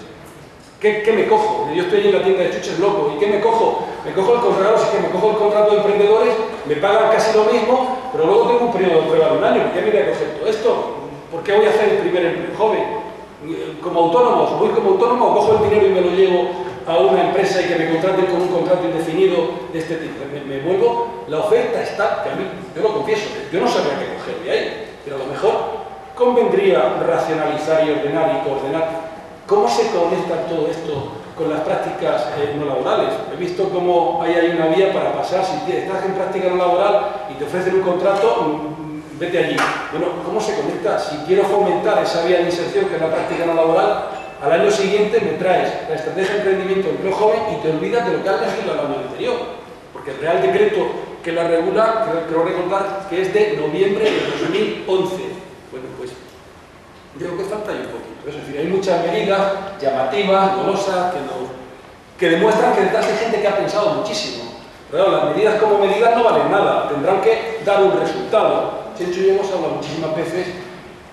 ¿Qué me cojo? Yo estoy en la tienda de chuches loco. ¿Y qué me cojo? Me cojo el contrato, si que me cojo el contrato de emprendedores, me pagan casi lo mismo, pero luego tengo un periodo de prueba de 1 año. ¿Ya me voy a coger todo esto? ¿Por qué voy a hacer el primer empleo joven? Como autónomos, voy como autónomo o cojo el dinero y me lo llevo a una empresa y que me contraten con un contrato indefinido de este tipo. Me vuelvo, la oferta está, que a mí, yo lo confieso, yo no sabría qué coger de ahí, pero a lo mejor convendría racionalizar y ordenar y coordinar. ¿Cómo se conecta todo esto con las prácticas no laborales? He visto cómo hay una vía para pasar, si estás en práctica no laboral y te ofrecen un contrato, vete allí. Bueno, ¿cómo se conecta? Si quiero fomentar esa vía de inserción que es la práctica no laboral, al año siguiente me traes la estrategia de emprendimiento de empleo joven y te olvidas de lo que has legislado el año anterior. Porque el Real Decreto que la regula, creo recordar que es de noviembre de 2011. Bueno, pues creo que falta ahí un poquito. Es decir, hay muchas medidas llamativas, golosas, que demuestran que detrás hay gente que ha pensado muchísimo. Pero las medidas como medidas no valen nada, tendrán que dar un resultado. De hecho, ya hemos hablado muchísimas veces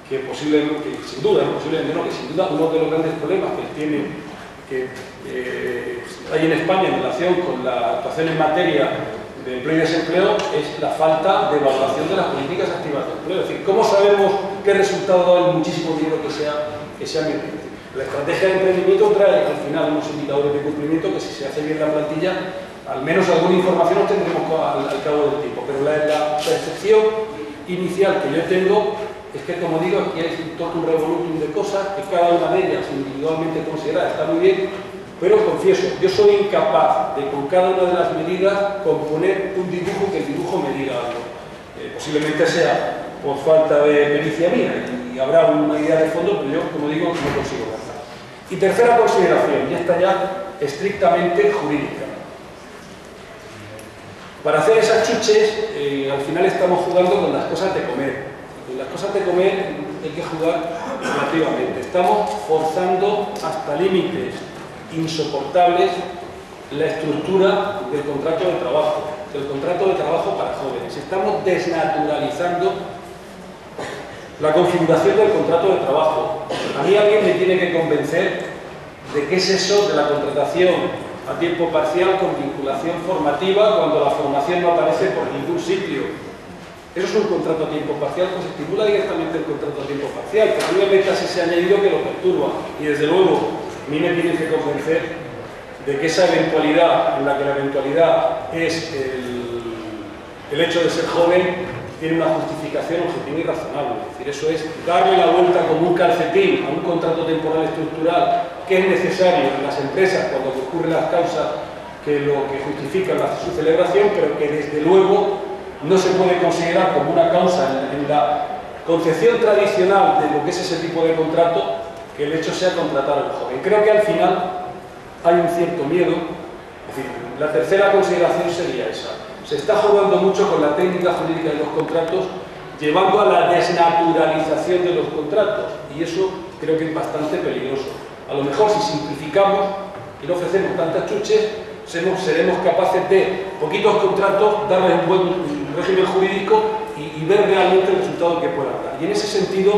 que posiblemente, que sin duda uno de los grandes problemas que hay en España en relación con la actuación en materia de empleo y desempleo es la falta de evaluación de las políticas activas de empleo. Es decir, ¿cómo sabemos qué resultado da el muchísimo dinero que se ha metido? La estrategia de emprendimiento trae al final unos indicadores de cumplimiento que si se hace bien la plantilla, al menos alguna información nos tendremos al cabo del tiempo. Pero la percepción inicial que yo tengo es que, como digo, aquí hay todo un revolutum de cosas que cada una de ellas individualmente considerada está muy bien, pero confieso, yo soy incapaz de con cada una de las medidas componer un dibujo que el dibujo me diga algo. Posiblemente sea por falta de pericia mía y habrá una idea de fondo, pero yo, como digo, no consigo gastar. Y tercera consideración, y esta ya estrictamente jurídica. Para hacer esas chuches, al final estamos jugando con las cosas de comer. Con las cosas de comer hay que jugar relativamente. Estamos forzando hasta límites insoportables la estructura del contrato de trabajo para jóvenes. Estamos desnaturalizando la configuración del contrato de trabajo. A mí alguien me tiene que convencer de qué es eso de la contratación a tiempo parcial con vinculación formativa cuando la formación no aparece por ningún sitio. Eso es un contrato a tiempo parcial, pues estimula directamente el contrato a tiempo parcial, pero no me metas ese añadido que lo perturba. Y desde luego, a mí me tienen que convencer de que esa eventualidad, en la que la eventualidad es el hecho de ser joven, tiene una justificación objetiva y razonable. Es decir, eso es darle la vuelta como un calcetín a un contrato temporal estructural que es necesario en las empresas cuando ocurren las causas que lo que justifican su celebración, pero que desde luego no se puede considerar como una causa en la concepción tradicional de lo que es ese tipo de contrato, que el hecho sea contratar al joven. Creo que al final hay un cierto miedo. Es decir, la tercera consideración sería esa. Se está jugando mucho con la técnica jurídica de los contratos, llevando a la desnaturalización de los contratos, y eso creo que es bastante peligroso. A lo mejor si simplificamos y no ofrecemos tantas chuches, seremos capaces de poquitos contratos, darles un buen régimen jurídico y ver realmente el resultado que puedan dar. Y en ese sentido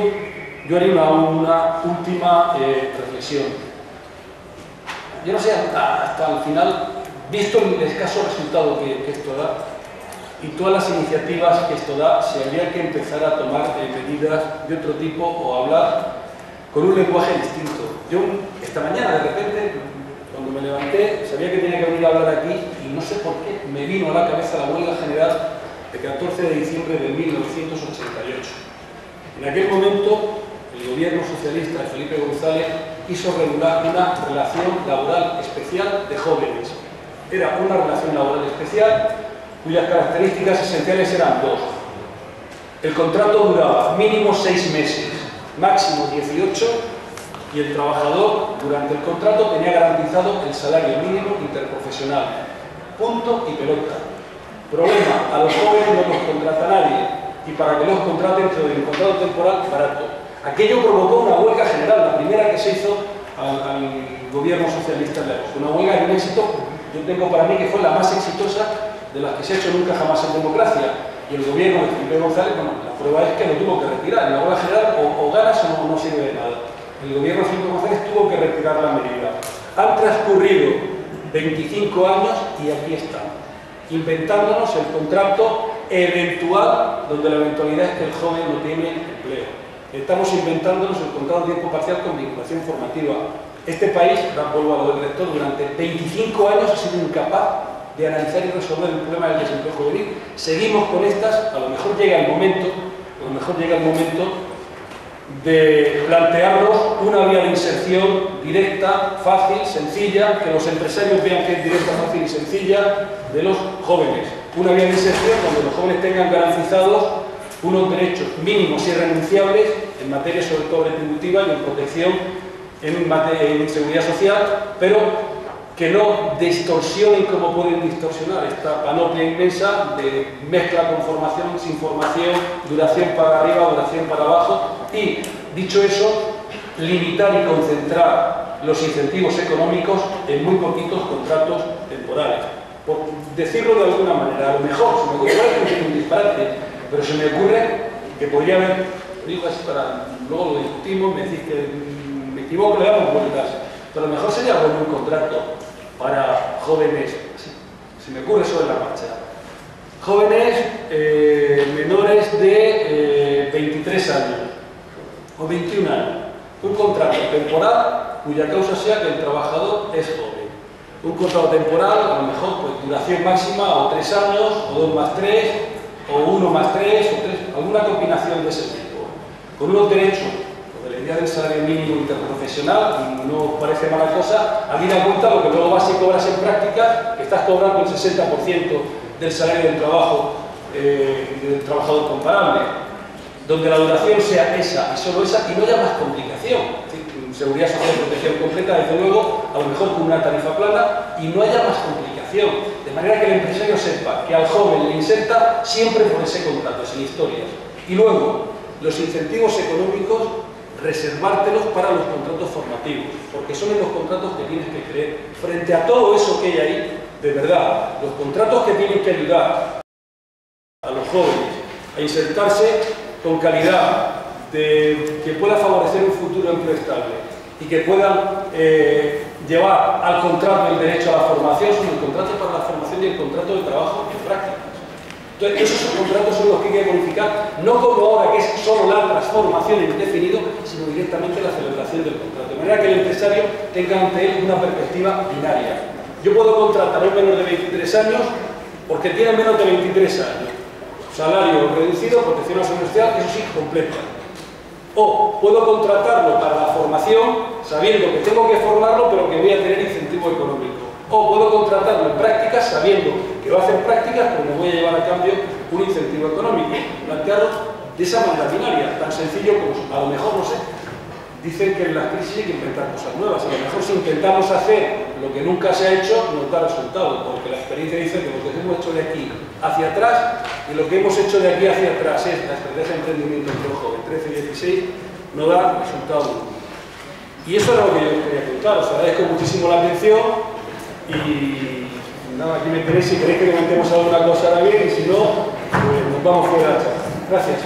yo haría una última reflexión. Yo no sé hasta el final, visto el escaso resultado que esto da y todas las iniciativas que esto da, si habría que empezar a tomar medidas de otro tipo o hablar con un lenguaje distinto. Yo esta mañana de repente, cuando me levanté, sabía que tenía que venir a hablar aquí y no sé por qué me vino a la cabeza la huelga general de 14 de diciembre de 1988. En aquel momento, el gobierno socialista de Felipe González quiso regular una relación laboral especial de jóvenes. Era una relación laboral especial cuyas características esenciales eran dos. El contrato duraba mínimo 6 meses, máximo 18, y el trabajador durante el contrato tenía garantizado el salario mínimo interprofesional. Punto y pelota. Problema, a los jóvenes no los contrata nadie, y para que los contraten te doy un contrato temporal barato. Aquello provocó una huelga general, la primera que se hizo al gobierno socialista de la época. Una huelga de un éxito, yo tengo para mí que fue la más exitosa de las que se ha hecho nunca jamás en democracia. Y el gobierno de Felipe González, bueno, la prueba es que lo tuvo que retirar. En la huelga general o ganas o no sirve de nada. El gobierno de Felipe González tuvo que retirar la medida. Han transcurrido 25 años y aquí estamos, inventándonos el contrato eventual, donde la eventualidad es que el joven no tiene empleo. Estamos inventándonos el contrato de tiempo parcial con vinculación formativa. Este país, vuelvo a lo del rector, durante 25 años ha sido incapaz de analizar y resolver el problema del desempleo juvenil. Seguimos con estas, a lo mejor llega el momento de plantearnos una vía de inserción directa, fácil, sencilla, que los empresarios vean que es directa, fácil y sencilla, de los jóvenes. Una vía de inserción donde los jóvenes tengan garantizados unos derechos mínimos y irrenunciables en materia sobre todo retributiva y en protección en seguridad social, pero que no distorsionen como pueden distorsionar esta panoplia inmensa de mezcla con formación, sin formación, duración para arriba, duración para abajo, y, dicho eso, limitar y concentrar los incentivos económicos en muy poquitos contratos temporales. Por decirlo de alguna manera, a lo mejor, se me ocurre que es un disparate, pero se me ocurre que podría haber, lo digo así para, luego lo discutimos, me decís que me equivoco, le damos vueltas, pero a lo mejor sería bueno un contrato para jóvenes, se me ocurre sobre la marcha, jóvenes menores de 23 años o 21 años, un contrato temporal cuya causa sea que el trabajador es joven, un contrato temporal, a lo mejor pues duración máxima o 3 años, o 2 más 3, o 1 más 3, o 3, alguna combinación de ese tipo, con unos derechos. La idea del salario mínimo interprofesional no parece mala cosa, habida cuenta lo que luego vas y cobras en práctica, que estás cobrando el 60% del salario del trabajo del trabajador comparable, donde la duración sea esa y solo esa, y no haya más complicación. Es decir, seguridad social y protección completa, desde luego, a lo mejor con una tarifa plana, y no haya más complicación, de manera que el empresario sepa que al joven le inserta siempre por ese contrato, sin historias. Y luego, los incentivos económicos, reservártelos para los contratos formativos, porque son en los contratos que tienes que creer. Frente a todo eso que hay ahí, de verdad, los contratos que tienen que ayudar a los jóvenes a insertarse con calidad, que pueda favorecer un futuro empleo estable y que puedan llevar al contrato el derecho a la formación, son el contrato para la formación y el contrato de trabajo en prácticas. Entonces, esos contratos son los que hay que bonificar, no como ahora, que es solo la transformación en indefinido, sino directamente la celebración del contrato. De manera que el empresario tenga ante él una perspectiva binaria. Yo puedo contratar a un menor de 23 años porque tiene menos de 23 años. Salario reducido, protección a su universidad, eso sí, completa. O puedo contratarlo para la formación, sabiendo que tengo que formarlo, pero que voy a tener incentivo económico. O puedo contratarlo en prácticas, sabiendo que va a hacer prácticas, pero me voy a llevar a cambio un incentivo económico. Plantearlo de esa manera binaria, tan sencillo como, a lo mejor, no sé, dicen que en las crisis hay que inventar cosas nuevas. A lo mejor si intentamos hacer lo que nunca se ha hecho, no da resultado, porque la experiencia dice que lo que hemos hecho de aquí hacia atrás y lo que hemos hecho de aquí hacia atrás es la estrategia de emprendimiento entre los jóvenes 13 y 16, no da resultado ninguno. Y eso era lo que yo quería contar. Os agradezco muchísimo la atención y nada, aquí me tenéis si queréis que comentemos alguna cosa ahora bien y si no, pues nos vamos fuera de la charla. Gracias.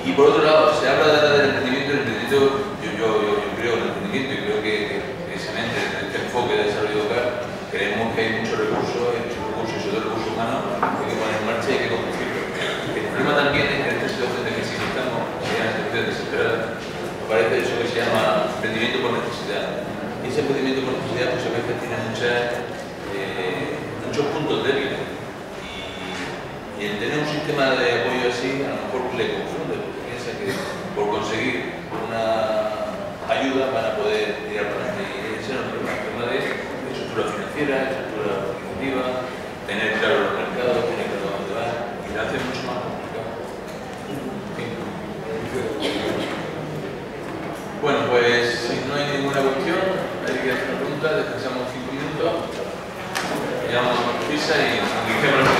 Y por otro lado, se habla del emprendimiento, yo creo en el emprendimiento y creo que precisamente en este enfoque de desarrollo local creemos que hay muchos recursos, y sobre todo recursos humanos que hay que poner en marcha y hay que conducirlo. El problema también es que en esta situación de crisis que estamos, que es una situación desesperada, aparece eso que se llama emprendimiento por necesidad. Y ese emprendimiento por necesidad pues a veces tiene muchos puntos débiles. Y el tener un sistema de apoyo así a lo mejor le confunde, porque piensa que por conseguir una ayuda van a poder tirar para adelante. Y ese no es el problema de estructura financiera, estructura organizativa, tener claro los mercados, tener claro dónde van, y lo hace mucho más complicado. Bueno, pues si no hay ninguna cuestión, hay que hacer una pregunta, descansamos 5 minutos, llamamos a Pisa y nos dirigimos